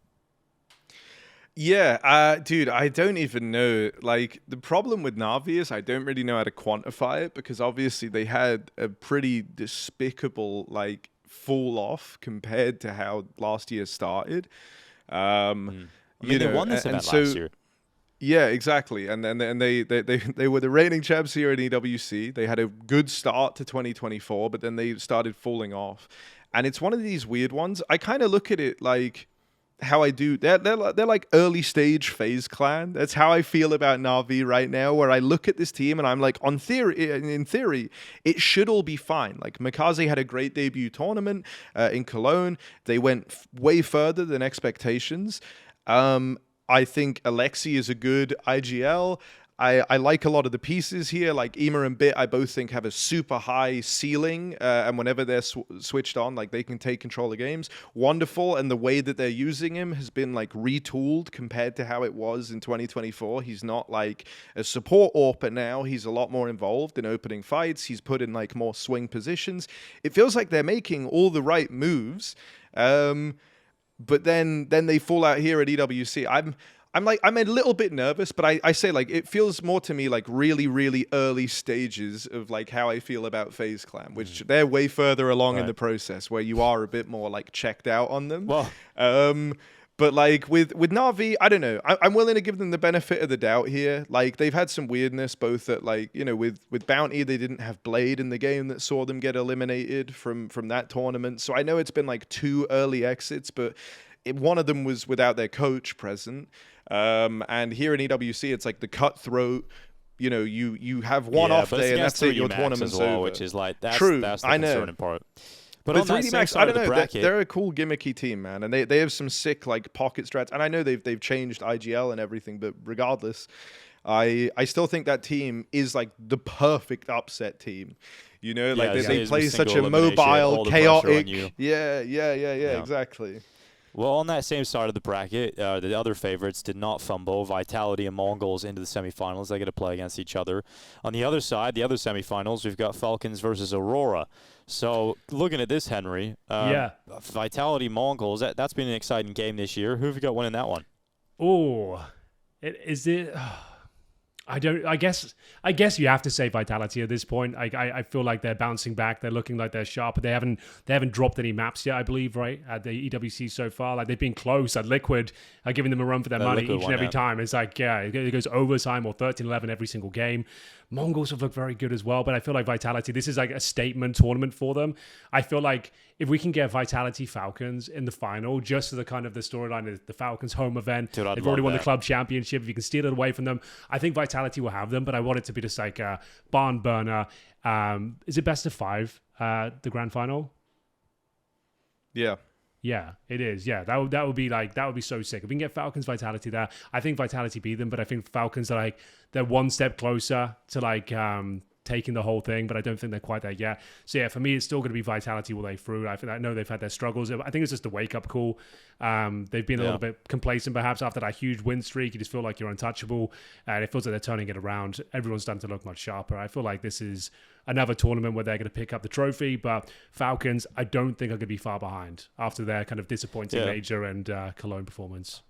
Yeah, dude, I don't even know. Like, the problem with Na'Vi is I don't really know how to quantify it, because obviously they had a pretty despicable, like, fall off compared to how last year started. I mean, they won this event last year. Yeah, exactly. And they were the reigning champs here at EWC. They had a good start to 2024, but then they started falling off. And it's one of these weird ones. I kind of look at it like how I do. They're like early stage FaZe clan. That's how I feel about Na'Vi right now, where I look at this team and I'm like, in theory, it should all be fine. Like, Mikaze had a great debut tournament in Cologne. They went way further than expectations. I think Alexi is a good IGL. I like a lot of the pieces here, like Ema and Bit. I both think have a super high ceiling, and whenever they're switched on, like, they can take control of games. Wonderful, and the way that they're using him has been like retooled compared to how it was in 2024. He's not like a support AWPer now. He's a lot more involved in opening fights. He's put in like more swing positions. It feels like they're making all the right moves, but then they fall out here at EWC. I'm a little bit nervous, but I say, like, it feels more to me like really, really early stages of like how I feel about FaZe Clan, which they're way further along in the process, where you are a bit more like checked out on them. Well, but like with Na'Vi, I don't know. I'm willing to give them the benefit of the doubt here. Like, they've had some weirdness, both at like, you know, with Bounty, they didn't have Blade in the game that saw them get eliminated from that tournament. So I know it's been like 2 early exits, but one of them was without their coach present. And here in EWC, it's like the cutthroat. You know, you have one off day, and that's it. Your tournament's over. Which is like that's true. That's the I know. concerning part. But But on 3D Max, I don't know. Bracket, They're a cool gimmicky team, man, and they have some sick like pocket strats. And I know they've changed IGL and everything, but regardless, I still think that team is like the perfect upset team. You know, like they play such a mobile, chaotic. Yeah, exactly. Well, on that same side of the bracket, the other favorites did not fumble. Vitality and Mongols into the semifinals. They get to play against each other. On the other side, the other semifinals, we've got Falcons versus Aurora. So, looking at this, Henry, Vitality Mongols, that's been an exciting game this year. Who have you got winning that one? Oh, is it? I guess you have to say Vitality at this point. I feel like they're bouncing back. They're looking like they're sharp, but they haven't dropped any maps yet, I believe, right? At the EWC so far. Like, they've been close. At Liquid are giving them a run for their money each and every time. It's like, it goes overtime or 13-11 every single game. Mongols have looked very good as well, but I feel like Vitality, this is like a statement tournament for them. I feel like if we can get Vitality Falcons in the final, just to the kind of the storyline of the Falcons home event, they've already won the club championship. If you can steal it away from them, I think Vitality will have them, but I want it to be just like a barn burner. Is it best of 5, the grand final? Yeah. Yeah, it is. Yeah, that would be so sick. If we can get Falcons Vitality there, I think Vitality beat them, but I think Falcons are like they're one step closer to like taking the whole thing, but I don't think they're quite there yet. So yeah, for me, it's still going to be Vitality all the way through. I know they've had their struggles. I think it's just a wake-up call. They've been a little bit complacent perhaps after that huge win streak. You just feel like you're untouchable, and it feels like they're turning it around. Everyone's starting to look much sharper. I feel like this is another tournament where they're going to pick up the trophy, but Falcons, I don't think are going to be far behind after their kind of disappointing Major and Cologne performance.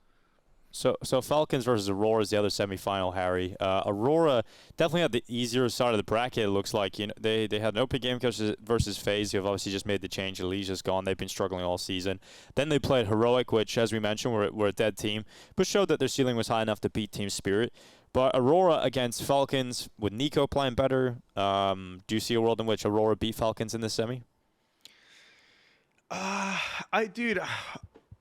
So Falcons versus Aurora is the other semifinal, Harry. Aurora definitely had the easier side of the bracket. It looks like they had an open game versus FaZe, who have obviously just made the change. EliGE is gone. They've been struggling all season. Then they played Heroic, which, as we mentioned, were a dead team, but showed that their ceiling was high enough to beat Team Spirit. But Aurora against Falcons, with Nico playing better, do you see a world in which Aurora beat Falcons in this semi?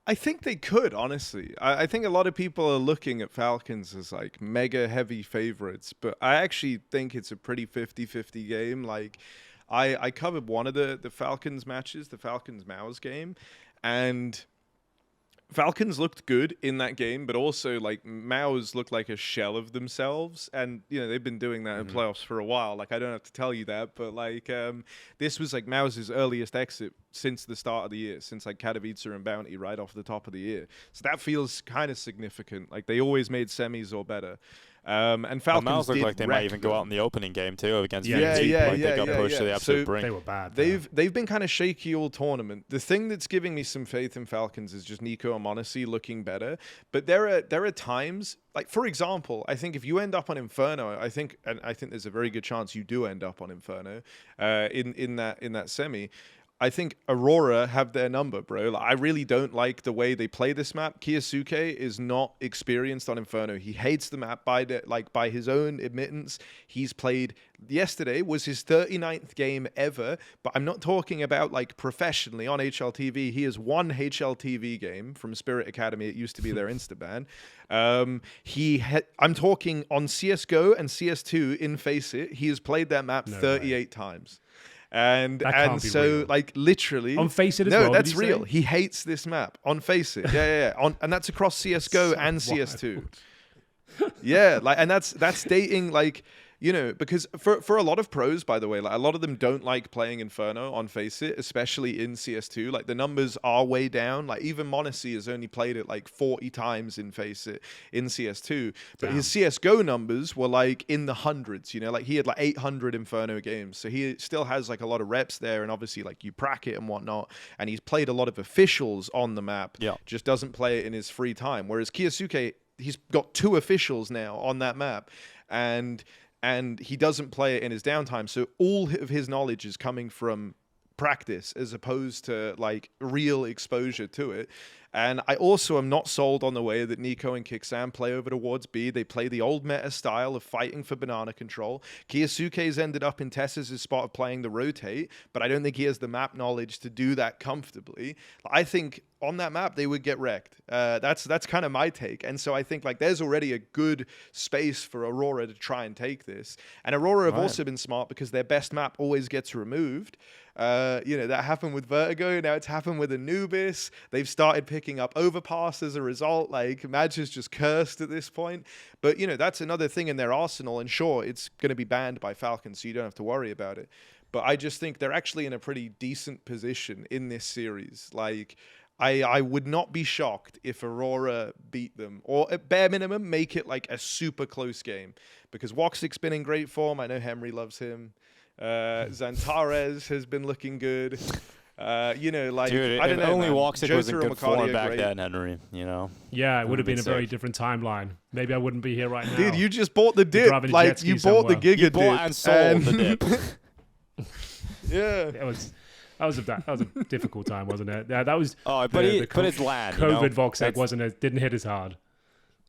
I think they could, honestly. I think a lot of people are looking at Falcons as like mega heavy favorites, but I actually think it's a pretty 50-50 game. Like, I covered one of the Falcons matches, the Falcons-Maus game, and Falcons looked good in that game, but also like Maus looked like a shell of themselves, and they've been doing that in playoffs for a while. Like, I don't have to tell you that, but like this was like Maus's earliest exit since the start of the year, since like Katowice and Bounty right off the top of the year. So that feels kind of significant. Like, they always made semis or better. And Falcons Maus looked like they might even go out in the opening game too against VNG. They got pushed to the absolute brink. They were bad. They've been kind of shaky all tournament. The thing that's giving me some faith in Falcons is just Nico and Monacy looking better. But there are times, like, for example, I think if you end up on Inferno, I think there's a very good chance you do end up on Inferno in that semi. I think Aurora have their number, bro. Like, I really don't like the way they play this map. Kiyosuke is not experienced on Inferno. He hates the map by his own admittance. He's played, yesterday was his 39th game ever, but I'm not talking about like professionally on HLTV. He has one HLTV game from Spirit Academy. It used to be their Instaban. I'm talking on CSGO and CS2 in FaceIt. He has played that map 38 times. And so real. Like literally on FaceIt as well. No, that's real. He hates this map on FaceIt. Yeah. And that's across CS:GO so and CS2. Yeah, like, and that's dating, like, because for a lot of pros, by the way, like, a lot of them don't like playing Inferno on FaceIt, especially in CS2. Like, the numbers are way down. Like, even Monacy has only played it like 40 times in FaceIt in CS2. But his CSGO numbers were like in the hundreds, like he had like 800 Inferno games. So he still has like a lot of reps there, and obviously like you bracket and whatnot. And he's played a lot of officials on the map, just doesn't play it in his free time. Whereas Kiyosuke, he's got 2 officials now on that map. And he doesn't play it in his downtime. So all of his knowledge is coming from practice as opposed to like real exposure to it. And I also am not sold on the way that Nico and Kicksam play over towards B. They play the old meta style of fighting for banana control. Kiyosuke's ended up in Tess's spot of playing the rotate, but I don't think he has the map knowledge to do that comfortably. I think on that map they would get wrecked. That's kind of my take. And so I think like there's already a good space for Aurora to try and take this. And Aurora have also been smart because their best map always gets removed. That happened with Vertigo. Now it's happened with Anubis. They've started picking up Overpass as a result. Like, Madge is just cursed at this point. But, that's another thing in their arsenal. And sure, it's going to be banned by Falcons, so you don't have to worry about it. But I just think they're actually in a pretty decent position in this series. Like, I would not be shocked if Aurora beat them, or at bare minimum, make it like a super close game. Because Woxic's been in great form. I know Henry loves him. Zantares has been looking good. Dude, I don't know. Only Woxic was in good form back then, Henry. Yeah, it would have been a very different timeline. Maybe I wouldn't be here right now. Dude, you just bought the dip. Like, you bought the Giga dip. And sold the dip. Yeah. That was a difficult time, wasn't it? Yeah, that was. Oh, but it's land. COVID Voxic wasn't it? Didn't hit as hard.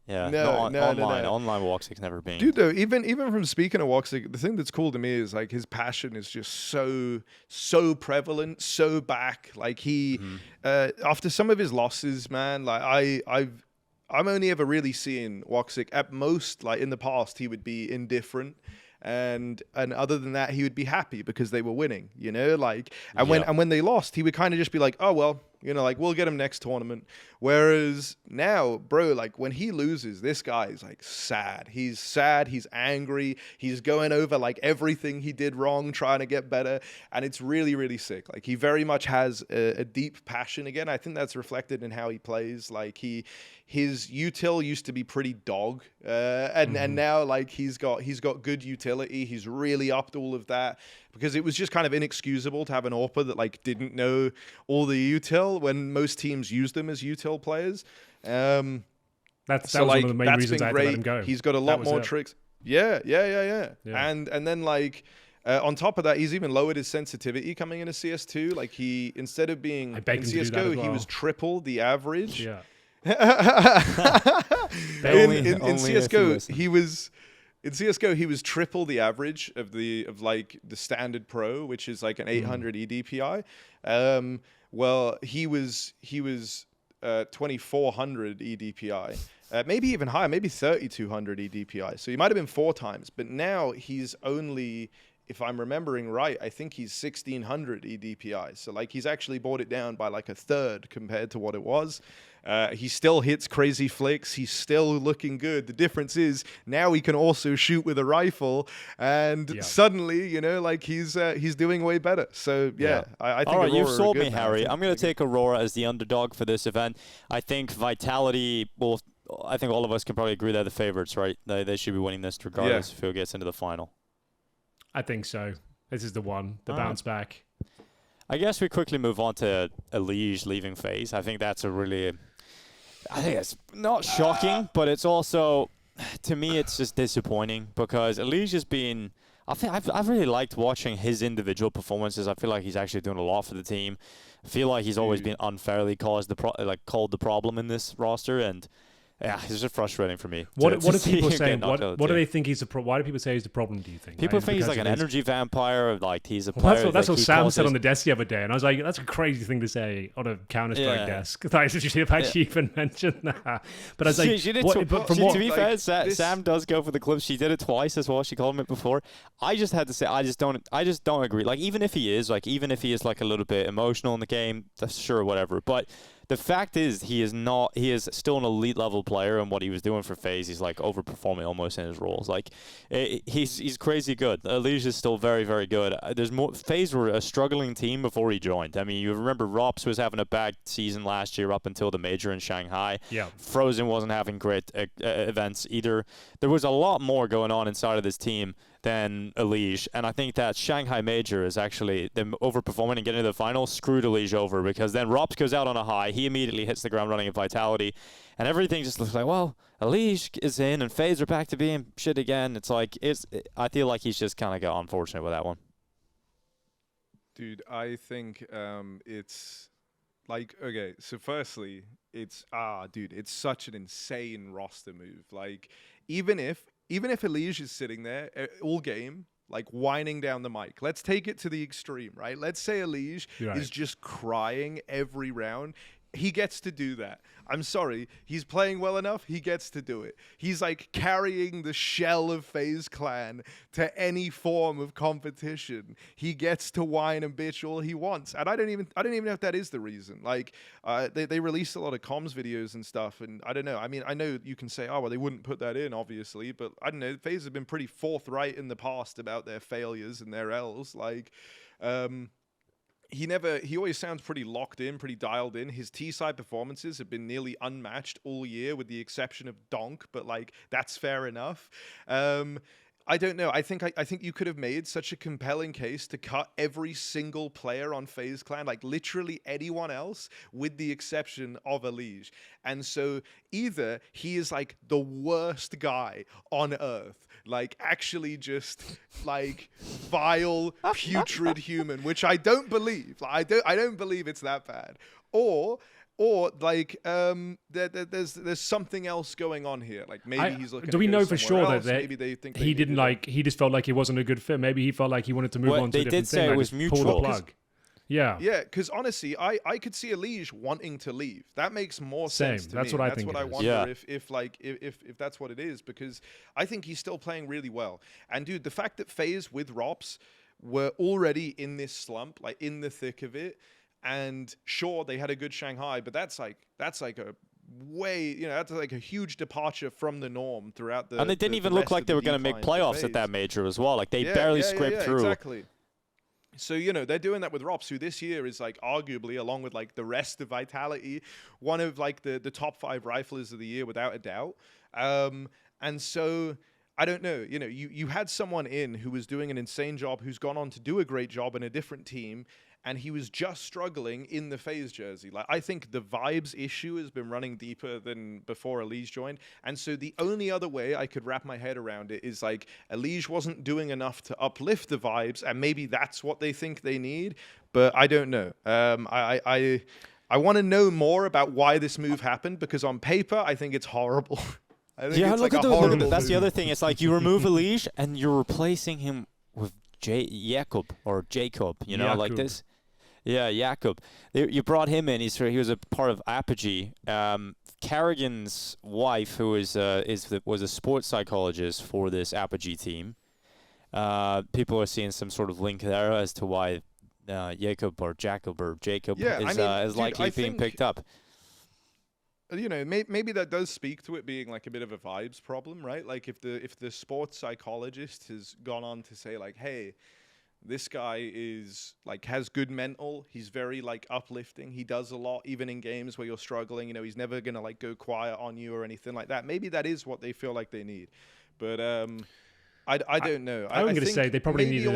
Yeah, online Woxic's never been. Dude, though, even from speaking of Woxic, the thing that's cool to me is like his passion is just so prevalent, so back. Like he, after some of his losses, man, like I'm only ever really seeing Woxic at most. Like in the past, he would be indifferent. And other than that, he would be happy because they were winning, like, and when they lost, he would kind of just be like, oh, well, You know, like, we'll get him next tournament. Whereas now, bro, like, when he loses, this guy is, like, sad. He's sad. He's angry. He's going over, like, everything he did wrong, trying to get better. And it's really, really sick. Like, he very much has a deep passion again. I think that's reflected in how he plays. Like, his util used to be pretty dog. And now, like, he's got good utility. He's really upped all of that. Because it was just kind of inexcusable to have an AWPer that, like, didn't know all the util when most teams used them as util players. That was one of the main reasons I had to let him go. He's got a lot more tricks. Yeah. And then, like, on top of that, he's even lowered his sensitivity coming into CS2. Like, he, instead of being in CSGO, he was triple the average. Yeah. in CSGO, he was... In CSGO, he was triple the average of the standard pro, which is like an 800 EDPI. Well, he was 2400 EDPI, maybe even higher, maybe 3200 EDPI. So he might have been 4 times, but now he's only, if I'm remembering right, I think he's 1600 EDPI. So like he's actually brought it down by like a third compared to what it was. He still hits crazy flicks. He's still looking good. The difference is now he can also shoot with a rifle, and suddenly, you know, like he's doing way better. So I think. All right, Aurora you've sold me, now. Harry. I'm going to take Aurora as the underdog for this event. I think Vitality will. I think all of us can probably agree they're the favorites, right? They should be winning this regardless if who gets into the final. I think so. This is the one. The bounce back. I guess we quickly move on to EliGE leaving FaZe. I think that's I think it's not shocking, but it's also, to me, it's just disappointing because EliGE has been. I think I've really liked watching his individual performances. I feel like he's actually doing a lot for the team. I feel like he's always been unfairly called the problem in this roster, and it's just frustrating for me. What are people saying? What do they think he's why do people say he's the problem? Do you think people think he's like an energy vampire? Like he's a player. That's what Sam said on the desk the other day, and I was like, that's a crazy thing to say on a Counter-Strike desk. Like, did you actually even mention that? But I was like, to be fair, Sam does go for the clips. She did it twice as well. She called him it before. I just had to say, I just don't agree. Like even if he is like a little bit emotional in the game, that's sure whatever, but. The fact is, he is still an elite level player, and what he was doing for FaZe, he's like overperforming almost in his roles. Like, he's crazy good. EliGE is still very, very good. There's more. FaZe were a struggling team before he joined. I mean, you remember Rops was having a bad season last year up until the major in Shanghai. Yeah. Frozen wasn't having great events either. There was a lot more going on inside of this team than EliGE, and I think that Shanghai Major is actually them overperforming and getting to the final screwed EliGE over, because then Rops goes out on a high, he immediately hits the ground running in Vitality, and everything just looks like, well, EliGE is in and FaZe are back to being shit again. It's like I feel like he's just kind of got unfortunate with that one. Dude, I think it's like, okay, so firstly, it's such an insane roster move. Like even if EliGE is sitting there all game, like whining down the mic, let's take it to the extreme, right? Let's say EliGE is just crying every round. He gets to do that. I'm sorry. He's playing well enough. He gets to do it. He's like carrying the shell of FaZe Clan to any form of competition. He gets to whine and bitch all he wants. And I don't even know if that is the reason. Like they released a lot of comms videos and stuff. And I don't know. I mean, I know you can say, oh, well, they wouldn't put that in, obviously. But I don't know. FaZe have been pretty forthright in the past about their failures and their L's. Like, he always sounds pretty locked in, pretty dialed in. His T-side performances have been nearly unmatched all year with the exception of Donk, but like that's fair enough. I don't know. I think you could have made such a compelling case to cut every single player on FaZe Clan, like literally anyone else, with the exception of EliGE. And so either he is like the worst guy on earth, like actually just like vile, putrid human, which I don't believe. Like, I don't believe it's that bad. Or like there's something else going on here. Like maybe he's looking. Do we know for sure else. that maybe they think he didn't like? He just felt like he wasn't a good fit. Maybe he felt like he wanted to move on to a different thing. They did say it was mutual. Pull the plug. Yeah. Yeah, because honestly, I could see EliGE wanting to leave. That makes more sense to that's me. What I think. That's what I wonder if that's what it is, because I think he's still playing really well. And dude, the fact that FaZe with Rops were already in this slump, like in the thick of it, And sure, they had a good Shanghai, but that's like a way, that's like a huge departure from the norm throughout the. And they didn't even look like they were going to make playoffs at that major as well. Like they barely scraped through. Exactly. So, they're doing that with Rops, who this year is like arguably, along with like the rest of Vitality, one of like the top 5 riflers of the year without a doubt. And so I don't know, you had someone in who was doing an insane job, who's gone on to do a great job in a different team, and he was just struggling in the FaZe jersey. Like, I think the vibes issue has been running deeper than before EliGE joined. And so the only other way I could wrap my head around it is like EliGE wasn't doing enough to uplift the vibes, and maybe that's what they think they need. But I don't know. I want to know more about why this move happened, because on paper, I think it's horrible. I think it's like a horrible move. That's the other thing. It's like you remove EliGE and you're replacing him with Jacob, like this. Yeah, Jakob. You brought him in. He was a part of Apogee. Carrigan's wife, who was a sports psychologist for this Apogee team. People are seeing some sort of link there as to why Jacob is likely being picked up. Maybe that does speak to it being like a bit of a vibes problem, right? Like if the sports psychologist has gone on to say like, hey, this guy is like has good mental. He's very like uplifting. He does a lot, even in games where you're struggling. He's never gonna like go quiet on you or anything like that. Maybe that is what they feel like they need, but I don't know. I'm going to say they probably need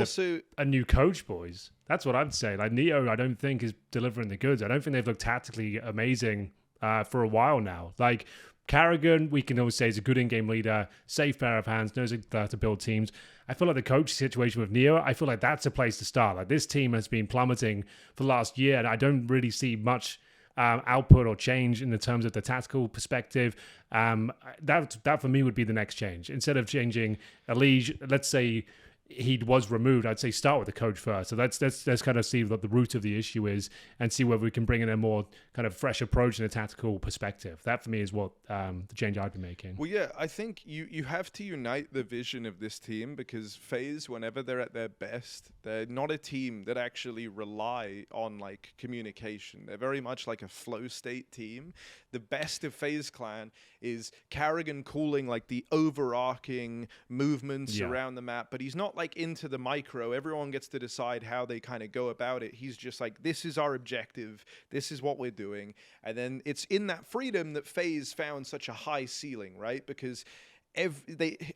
a new coach, boys. That's what I'd say. Like Neo, I don't think is delivering the goods. I don't think they've looked tactically amazing for a while now. Like Carrigan, we can always say is a good in-game leader, safe pair of hands, knows how to build teams. I feel like the coach situation with Neo, I feel like that's a place to start. Like this team has been plummeting for the last year, and I don't really see much output or change in the terms of the tactical perspective. That for me would be the next change. Instead of changing EliGE, let's say he was removed, I'd say start with the coach first. So let's kind of see what the root of the issue is and see whether we can bring in a more kind of fresh approach in a tactical perspective. That for me is what the change I'd be making. Well, yeah, I think you have to unite the vision of this team, because FaZe, whenever they're at their best, they're not a team that actually rely on like communication. They're very much like a flow state team. The best of FaZe Clan is Carrigan calling like the overarching movements around the map, but he's not like into the micro. Everyone gets to decide how they kind of go about it. He's just like, this is our objective. This is what we're doing. And then it's in that freedom that FaZe found such a high ceiling, right? Because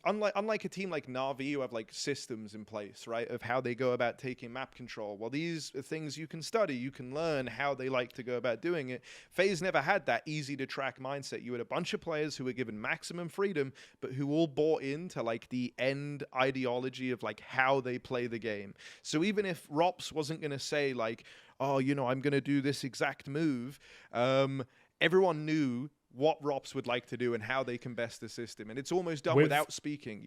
unlike a team like Na'Vi, who have like systems in place, right, of how they go about taking map control. Well, these are things you can study, you can learn how they like to go about doing it. FaZe never had that easy to track mindset. You had a bunch of players who were given maximum freedom, but who all bought into like the end ideology of like how they play the game. So even if Rops wasn't going to say like, oh, I'm going to do this exact move, everyone knew what Rops would like to do and how they can best the system. And it's almost done without speaking,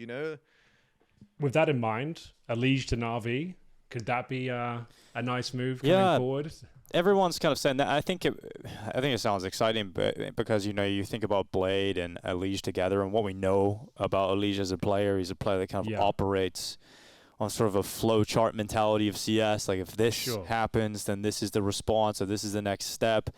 With that in mind, EliGE to Na'Vi, could that be a nice move coming forward? Everyone's kind of saying that. I think it sounds exciting, but because, you think about Blade and EliGE together and what we know about EliGE as a player. He's a player that kind of operates on sort of a flow chart mentality of CS. Like if this happens, then this is the response, or this is the next step.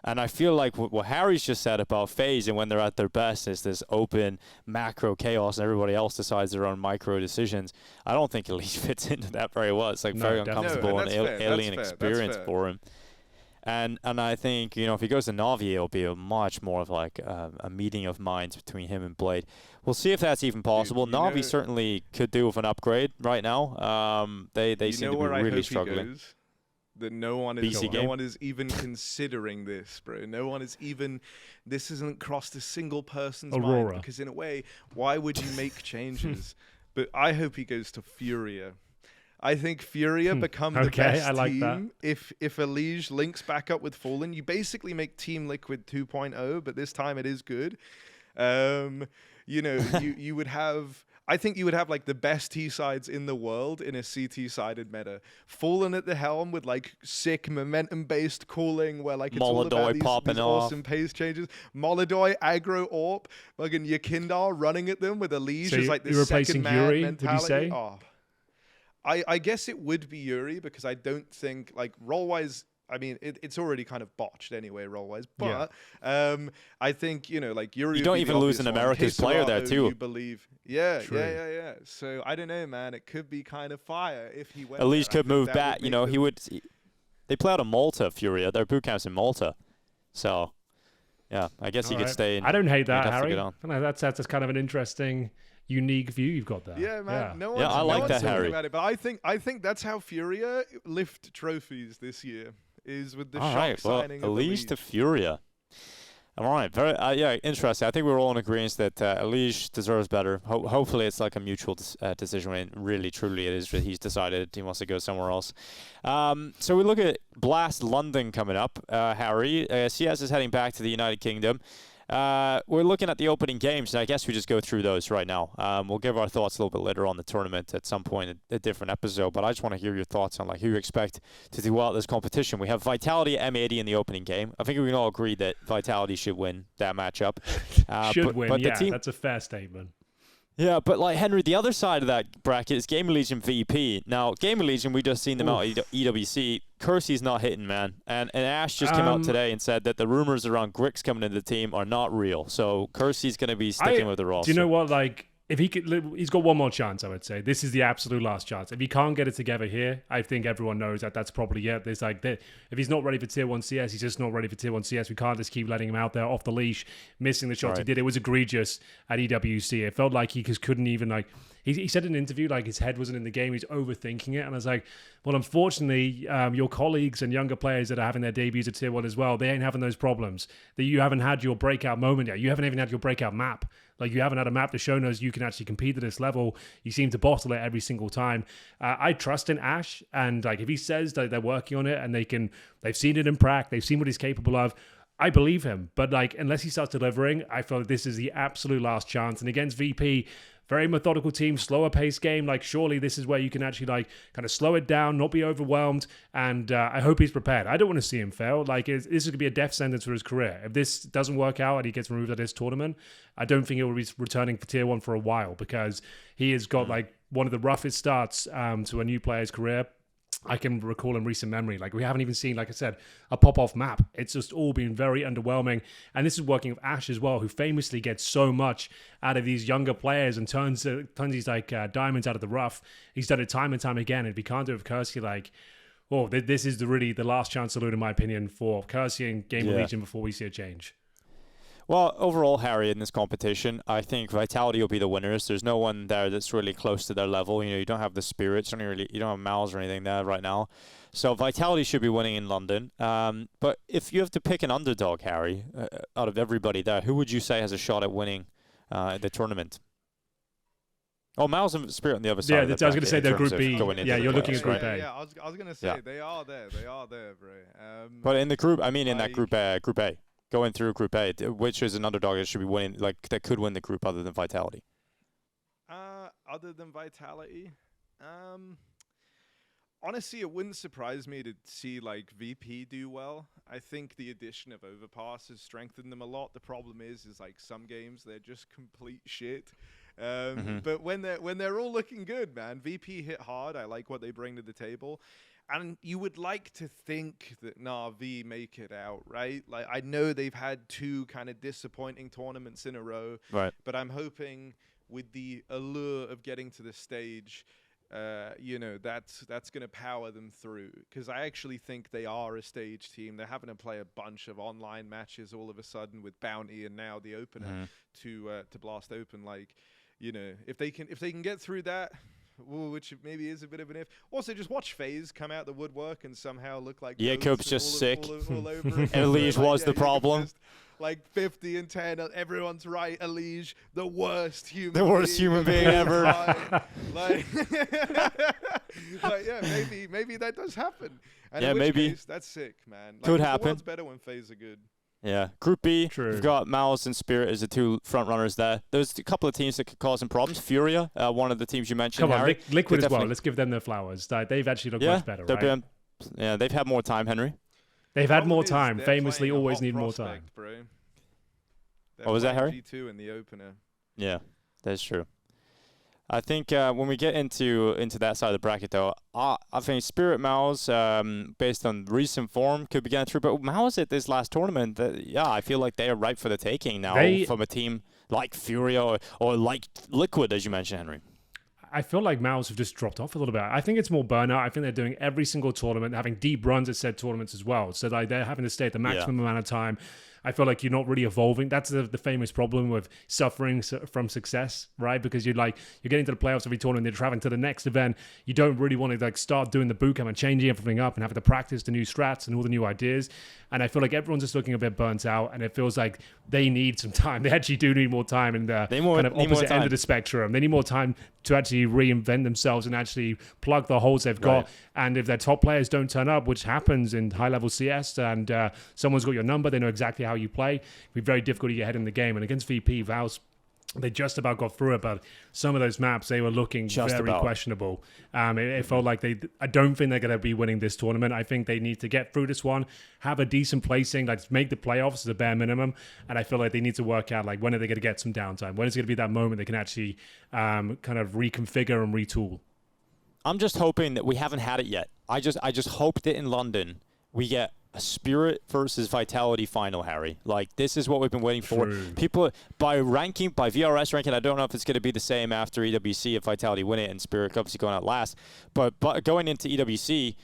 And I feel like what Harry's just said about FaZe and when they're at their best is this open macro chaos and everybody else decides their own micro decisions. I don't think EliGE fits into that very well. It's like very uncomfortable and alien experience for him. And I think, if he goes to Na'Vi, it'll be a much more of like a meeting of minds between him and Blade. We'll see if that's even possible. Na'Vi certainly could do with an upgrade right now. They seem to be really struggling. That no one is even considering this, bro. No one is even. This hasn't crossed a single person's mind, because in a way, why would you make changes? But I hope he goes to Furia. I think Furia become the best team if EliGE links back up with Fallen. You basically make Team Liquid 2.0, but this time it is good. You would have. I think you would have like the best T-sides in the world in a CT-sided meta. Fallen at the helm with like sick momentum-based calling where like it's all about these awesome pace changes. Molodoy, aggro AWP, fucking Yakindar running at them with EliGE as like the second man Yuri, mentality. Would you say? I guess it would be Yuri, because I don't think like role-wise, I mean, it's already kind of botched anyway, role-wise. But I think, like Yuri. You don't even lose an America's player there, too. You believe. Yeah. So I don't know, man. It could be kind of fire if he went. EliGE could move back. He would. They play out of Malta, Furia. Their boot camp's in Malta. So, yeah, I guess he could stay. I don't hate that, Harry. That's kind of an interesting, unique view you've got there. Yeah, man. Yeah. I like that, Harry. About it, but I think that's how Furia lift trophies this year is with the shock signing of EliGE to Furia. All right, very interesting. I think we're all in agreement that EliGE deserves better. Hopefully, it's like a mutual decision. When really, truly, it is. He's decided he wants to go somewhere else. So we look at Blast London coming up. Harry, CS is heading back to the United Kingdom. We're looking at the opening games, and I guess we just go through those right now. We'll give our thoughts a little bit later on the tournament at some point in a different episode, but I just want to hear your thoughts on who you expect to do well at this competition. We have Vitality M80 in the opening game. I think we can all agree that Vitality should win that matchup. Win, that's a fair statement. Yeah, but Henry, the other side of that bracket is Game EliGE and VP. Now, Game EliGE, we just seen them out at EWC. Kersey's not hitting, man. And Ash just came out today and said that the rumors around Grix coming into the team are not real. So Kersey's going to be sticking with the roster. Do you know what, if he could, he's got one more chance, I would say. This is the absolute last chance. If he can't get it together here, I think everyone knows that that's probably it. There's if he's not ready for Tier 1 CS, he's just not ready for Tier 1 CS. We can't just keep letting him out there off the leash, missing the shots he did. It was egregious at EWC. It felt like he just couldn't even, he said in an interview, his head wasn't in the game. He's overthinking it. And I was like, well, unfortunately, your colleagues and younger players that are having their debuts at Tier 1 as well, they ain't having those problems. That you haven't had your breakout moment yet. You haven't even had your breakout map. You haven't had a map to show us you can actually compete at this level. You seem to bottle it every single time. I trust in Ash, and if he says that they're working on it and they've seen it in prac, they've seen what he's capable of, I believe him. But unless he starts delivering, I feel like this is the absolute last chance. And against VP, very methodical team, slower pace game. Surely this is where you can actually kind of slow it down, not be overwhelmed. And I hope he's prepared. I don't want to see him fail. This is going to be a death sentence for his career. If this doesn't work out and he gets removed at this tournament, I don't think he will be returning for Tier 1 for a while, because he has got one of the roughest starts to a new player's career I can recall in recent memory. We haven't even seen, like I said, a pop-off map. It's just all been very underwhelming. And this is working with Ash as well, who famously gets so much out of these younger players and turns these diamonds out of the rough. He's done it time and time again. And if he can't do it with Kersey, this is the last chance salute, in my opinion, for Kersey and Game EliGE before we see a change. Well, overall, Harry, in this competition, I think Vitality will be the winners. There's no one there that's really close to their level. You don't have the spirits, you don't have Miles or anything there right now. So Vitality should be winning in London. But if you have to pick an underdog, Harry, out of everybody there, who would you say has a shot at winning the tournament? Oh, Miles and Spirit on the other side. Yeah, I was going to say they're Group B. Yeah, you're looking at Group A. Yeah, I was going to say they are there. They are there, bro. But in the group, in that Group A. Going through Group A, which is an underdog that should be winning, that could win the group other than Vitality? Other than Vitality? Honestly, it wouldn't surprise me to see VP do well. I think the addition of Overpass has strengthened them a lot. The problem is some games they're just complete shit. But when they're all looking good, man, VP hit hard. I like what they bring to the table. And you would like to think that V make it out, right? I know they've had two kind of disappointing tournaments in a row, right? But I'm hoping with the allure of getting to the stage, that's going to power them through. Because I actually think they are a stage team. They're having to play a bunch of online matches all of a sudden with Bounty and now the opener to Blast Open. If they can get through that. Which maybe is a bit of an if. Also, just watch FaZe come out the woodwork and somehow look like Jacob's just sick. All over EliGE was the problem. 50 and 10. Everyone's right. EliGE, the worst human. The worst human being ever. Maybe that does happen. And yeah, in which maybe case, that's sick, man. Could happen. The world's better when FaZe are good. Yeah. Group B, True. We've got Malice and Spirit as the two front runners there. There's a couple of teams that could cause some problems. Furia, one of the teams you mentioned. Come on, Harry, Liquid as well. Let's give them their flowers. They've actually looked much better, right? They've had more time, Henry. They've had more time. Famously, always need more time. Bro. What was that, Harry? G2 in the opener. Yeah, that's true. I think when we get into that side of the bracket, though, I think Spirit Mouse, based on recent form, could be getting through. But Mouse at this last tournament, I feel like they are ripe for the taking now from a team like Furia or like Liquid, as you mentioned, Henry. I feel like Mouse have just dropped off a little bit. I think it's more burnout. I think they're doing every single tournament, having deep runs at said tournaments as well. So like they're having to stay at the maximum amount of time. I feel like you're not really evolving. That's the famous problem with suffering from success, right? Because you're getting to the playoffs every tournament, you're traveling to the next event. You don't really want to like start doing the boot camp and changing everything up and having to practice the new strats and all the new ideas. And I feel like everyone's just looking a bit burnt out, and it feels like they need some time. They actually do need more time in the kind of opposite end of the spectrum. They need more time to actually reinvent themselves and actually plug the holes they've got. And if their top players don't turn up, which happens in high-level CS, and someone's got your number, they know exactly how you play, it'd be very difficult to get ahead in the game. And against VP, Val's, they just about got through it, but some of those maps, they were looking very questionable. It felt like I don't think they're going to be winning this tournament. I think they need to get through this one, have a decent placing, like make the playoffs as a bare minimum. And I feel like they need to work out, like, when are they going to get some downtime? When is it going to be that moment they can actually kind of reconfigure and retool? I'm just hoping that we haven't had it yet. I just hope that in London we get a Spirit versus Vitality final, Harry. Like, this is what we've been waiting for. People, by VRS ranking, I don't know if it's going to be the same after EWC if Vitality win it and Spirit obviously going out last. But going into EWC,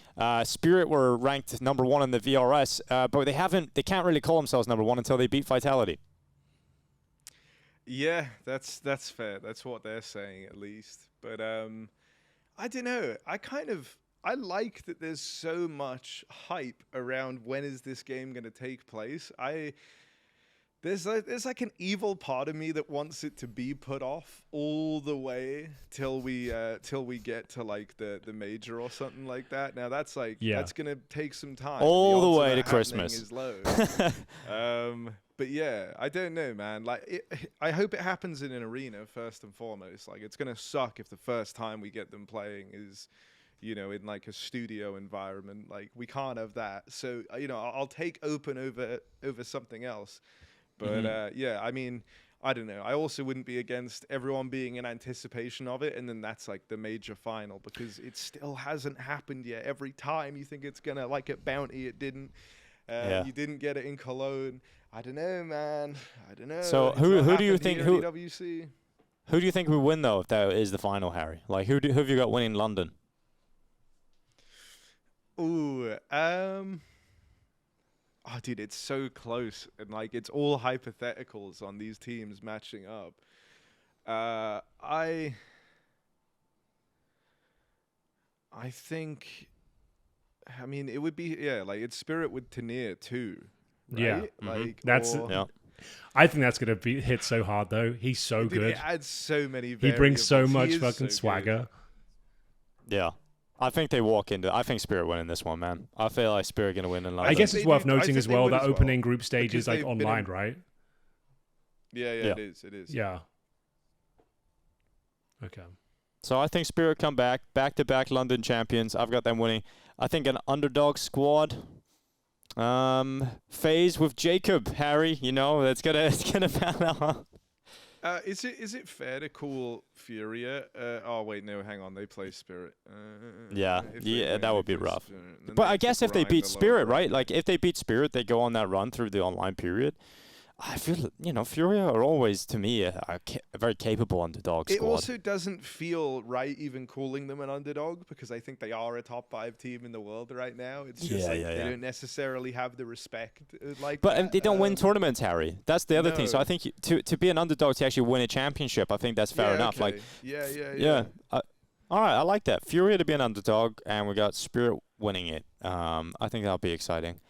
Spirit were ranked number 1 in the VRS, but they can't really call themselves number 1 until they beat Vitality. Yeah, that's fair. That's what they're saying, at least. But I don't know. I like that there's so much hype around when is this game going to take place. There's like an evil part of me that wants it to be put off all the way till we get to like the major or something like that. Now that's that's going to take some time. All the way to Christmas. Is low. But yeah, I don't know, man. Like, I hope it happens in an arena first and foremost. Like, it's going to suck if the first time we get them playing is, in like a studio environment. Like, we can't have that. So, I'll take open over something else. But yeah, I mean, I don't know. I also wouldn't be against everyone being in anticipation of it, and then that's like the major final, because it still hasn't happened yet. Every time you think it's gonna, like at Bounty, it didn't. You didn't get it in Cologne. I don't know, man. I don't know. So who do you think who do you think will win though if that is the final, Harry? Like, who have you got winning London? Ooh, dude, it's so close, and like it's all hypotheticals on these teams matching up. I think, I mean, it would be like it's Spirit with Tanir too. Right? Yeah, like I think that's gonna be hit so hard though. He's so good. It adds so many. He brings so much fucking swagger. Good. Yeah. I think I think Spirit winning this one, man. I feel like Spirit going to win in London. I guess it's worth noting as well that opening group stage is like online, right? Yeah, it is. Yeah. Okay. So I think Spirit come back-to-back London champions. I've got them winning. I think an underdog squad. FaZe with Jacob, Harry. It's gonna pan out. Is it fair to call Furia? Oh wait, no, hang on. They play Spirit. That would be rough. But I guess if they beat Spirit, right? Like if they beat Spirit, they go on that run through the online period. I feel, Furia are always, to me, a very capable underdog squad. It also doesn't feel right even calling them an underdog, because I think they are a top 5 team in the world right now. It's just they don't necessarily have the respect But they don't win tournaments, Harry. That's the other thing. So I think to be an underdog, to actually win a championship, I think that's fair enough. Okay. Yeah. All right, I like that. Furia to be an underdog, and we got Spirit winning it. I think that'll be exciting.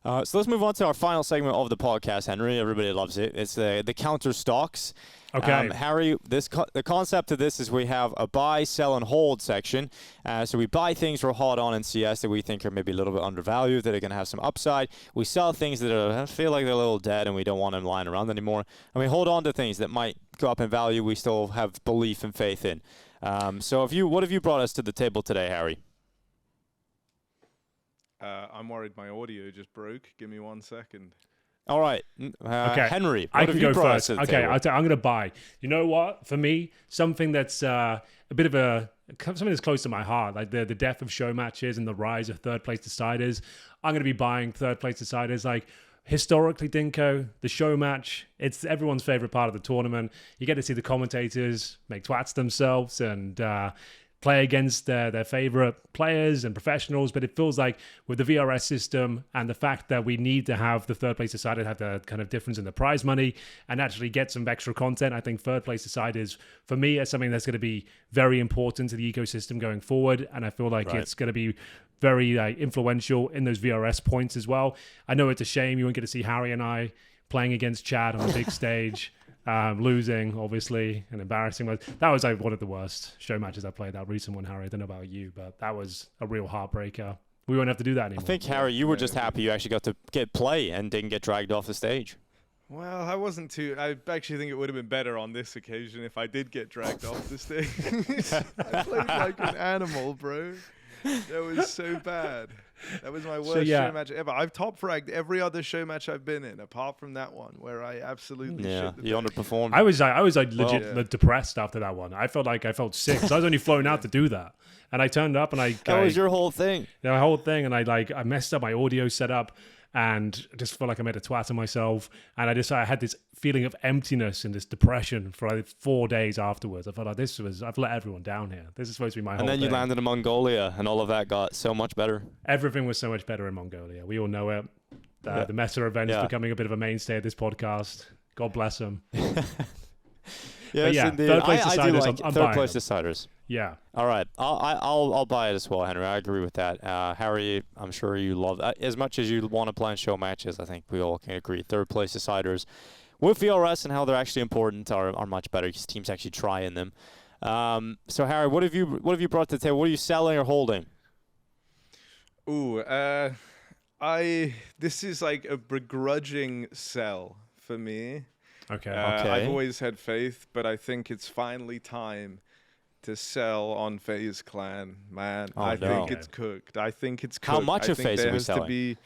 So let's move on to our final segment of the podcast, Henry. Everybody loves it. It's the counter stocks. Okay. Harry, the concept of this is we have a buy, sell, and hold section. So we buy things we're hot on in CS that we think are maybe a little bit undervalued, that are going to have some upside. We sell things that feel like they're a little dead and we don't want them lying around anymore. And we hold on to things that might go up in value we still have belief and faith in. So what have you brought us to the table today, Harry? I'm worried my audio just broke. Give me 1 second. All right. Okay. Henry, I can go first. I'm going to buy. You know what? For me, something that's a bit of something that's close to my heart, like the death of show matches and the rise of third place deciders. I'm going to be buying third place deciders. Like, historically, Dinko, the show match, it's everyone's favorite part of the tournament. You get to see the commentators make twats themselves and play against their favorite players and professionals, but it feels like with the VRS system and the fact that we need to have the third place decided have the kind of difference in the prize money and actually get some extra content, I think third place deciders, for me, is something that's going to be very important to the ecosystem going forward, and I feel like it's going to be very influential in those VRS points as well. I know it's a shame you won't get to see Harry and I playing against Chad on the big stage. Losing, obviously, and embarrassing. That was like one of the worst show matches I played, that recent one, Harry. I don't know about you, but that was a real heartbreaker. We won't have to do that anymore. I think, Harry, you were just happy you actually got to get play and didn't get dragged off the stage. Well, I wasn't too... I actually think it would have been better on this occasion if I did get dragged off the stage. I played like an animal, bro. That was so bad. That was my worst show match ever. I've top fragged every other show match I've been in, apart from that one where I absolutely shit the you underperformed. I was legit depressed after that one. I felt sick because I was only flown out to do that, and I turned up and that was your whole thing. My whole thing, and I messed up my audio setup. And I just felt like I made a twat of myself. And I had this feeling of emptiness and this depression for like 4 days afterwards. I felt like I've let everyone down here. This is supposed to be my whole thing. And then you landed in Mongolia and all of that got so much better. Everything was so much better in Mongolia. We all know it. The Meta event is becoming a bit of a mainstay of this podcast. God bless them. Yes, indeed. Third place I deciders. do like I'm third place them. deciders. Yeah. All right. I'll buy it as well, Henry. I agree with that. Harry, I'm sure you love as much as you want to plan show matches. I think we all can agree. Third place deciders with VRS and how they're actually important are much better because teams actually try in them. So Harry, what have you brought to the table? What are you selling or holding? Ooh, this is like a begrudging sell for me. Okay. I've always had faith, but I think it's finally time to sell on FaZe Clan, man. I think it's cooked. I think it's cooked. How much of FaZe are we selling?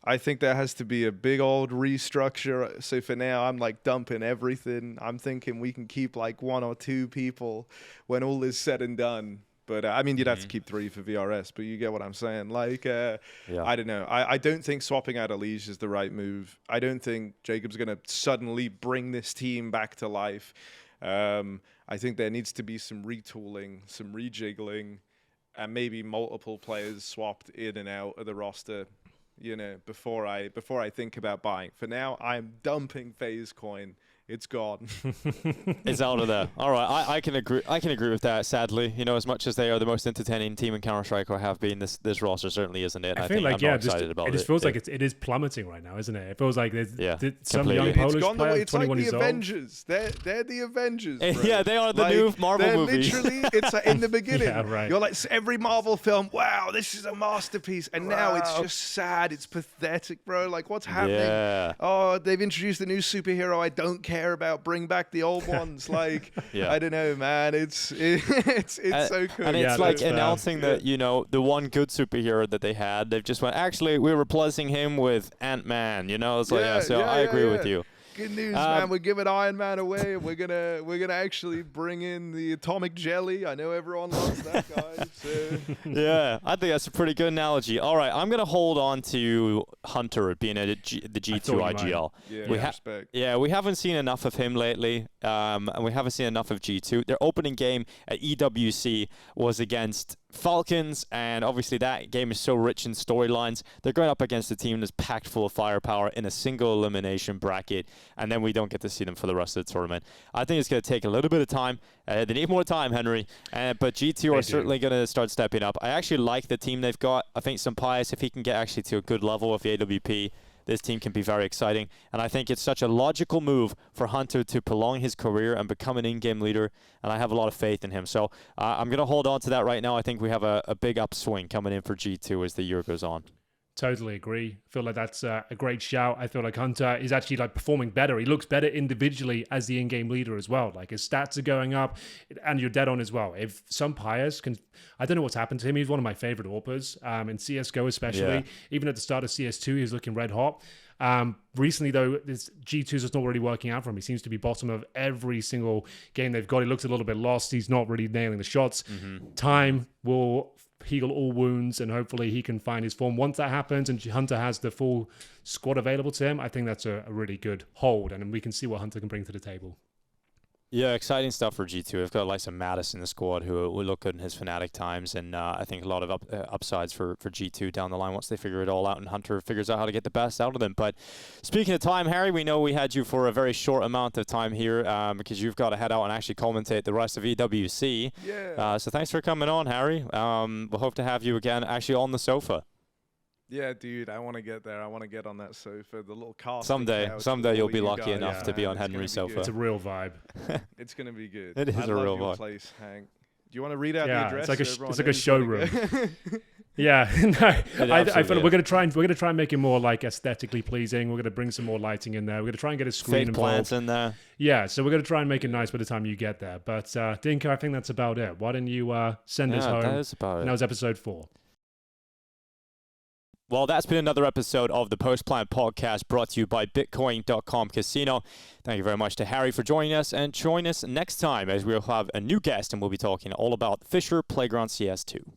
I think there has to be a big old restructure. So for now, I'm like dumping everything. I'm thinking we can keep like 1 or 2 people when all is said and done. But I mean, you'd have to keep 3 for VRS, but you get what I'm saying. Like, I don't know. I don't think swapping out EliGE is the right move. I don't think Jacob's going to suddenly bring this team back to life. I think there needs to be some retooling, some rejiggling, and maybe multiple players swapped in and out of the roster, you know, before I think about buying. For now, I'm dumping FaZe coin. It's gone. It's out of there. All right, I can agree. I can agree with that. Sadly, you know, as much as they are the most entertaining team in Counter-Strike or have been, this roster certainly isn't it. I feel like I'm excited about it. It just feels like it is plummeting right now, isn't it? It feels like there's some completely. young Polish player, it's 21 like years the old. Avengers. They're the Avengers. Bro. Yeah, they are the new Marvel movies. Literally, it's in the beginning. Yeah, right. You're like every Marvel film. Wow, this is a masterpiece, and now it's just sad. It's pathetic, bro. Like what's happening? Yeah. Oh, they've introduced a new superhero I don't care about. Bring back the old ones. Like I don't know, man. It's so cool. And it's like announcing that, you know, the one good superhero that they had, they've just went, actually, we're replacing him with Ant-Man, you know? It's like, I agree with you. Good news, man. We're giving Iron Man away, and we're gonna actually bring in the atomic jelly. I know everyone loves that guy. So. Yeah, I think that's a pretty good analogy. All right, I'm gonna hold on to Hunter being at the G2 IGL. We haven't seen enough of him lately, and we haven't seen enough of G2. Their opening game at EWC was against Falcons, and obviously that game is so rich in storylines. They're going up against a team that's packed full of firepower in a single elimination bracket, and then we don't get to see them for the rest of the tournament. I think it's going to take a little bit of time. They need more time, Henry, but G2 are certainly going to start stepping up. I actually like the team they've got. I think Sampaius, if he can get actually to a good level with the AWP, this team can be very exciting. And I think it's such a logical move for Hunter to prolong his career and become an in-game leader. And I have a lot of faith in him. So I'm going to hold on to that right now. I think we have a big upswing coming in for G2 as the year goes on. Totally agree. I feel like that's a great shout. I feel like Hunter is actually like performing better. He looks better individually as the in-game leader as well. Like his stats are going up, and you're dead on as well. If some players can, I don't know what's happened to him. He's one of my favorite AWPers in CS:GO especially. Yeah. Even at the start of CS2, he was looking red hot. Recently though, this G2's just not really working out for him. He seems to be bottom of every single game they've got. He looks a little bit lost. He's not really nailing the shots. Time will heal all wounds, and hopefully he can find his form. Once that happens and Hunter has the full squad available to him, I think that's a really good hold, and we can see what Hunter can bring to the table. Yeah, exciting stuff for G2. We've got like some Mattis in the squad who will look good in his Fnatic times, and I think a lot of upsides for G2 down the line once they figure it all out and Hunter figures out how to get the best out of them. But speaking of time, Harry, we know we had you for a very short amount of time here because you've got to head out and actually commentate the rest of EWC. Yeah. So thanks for coming on, Harry. We'll hope to have you again actually on the sofa. Yeah, dude, I want to get there. I want to get on that sofa, the little car. Someday you'll be lucky enough to be on Henry's sofa. It's a real vibe. It's going to be good. It is a real vibe. Place, Hank. Do you want to read out the address? It's like a showroom. Yeah, no, I feel like we're gonna try and make it more like aesthetically pleasing. We're gonna bring some more lighting in there. We're gonna try and get a screen involved. Plants in there. Yeah, so we're gonna try and make it nice by the time you get there. But Dinka, I think that's about it. Why don't you send us home? That is about it. And that was episode 4. Well, that's been another episode of the Post Plant Podcast brought to you by Bitcoin.com Casino. Thank you very much to Harry for joining us, and join us next time as we'll have a new guest and we'll be talking all about Fisher Playground CS2.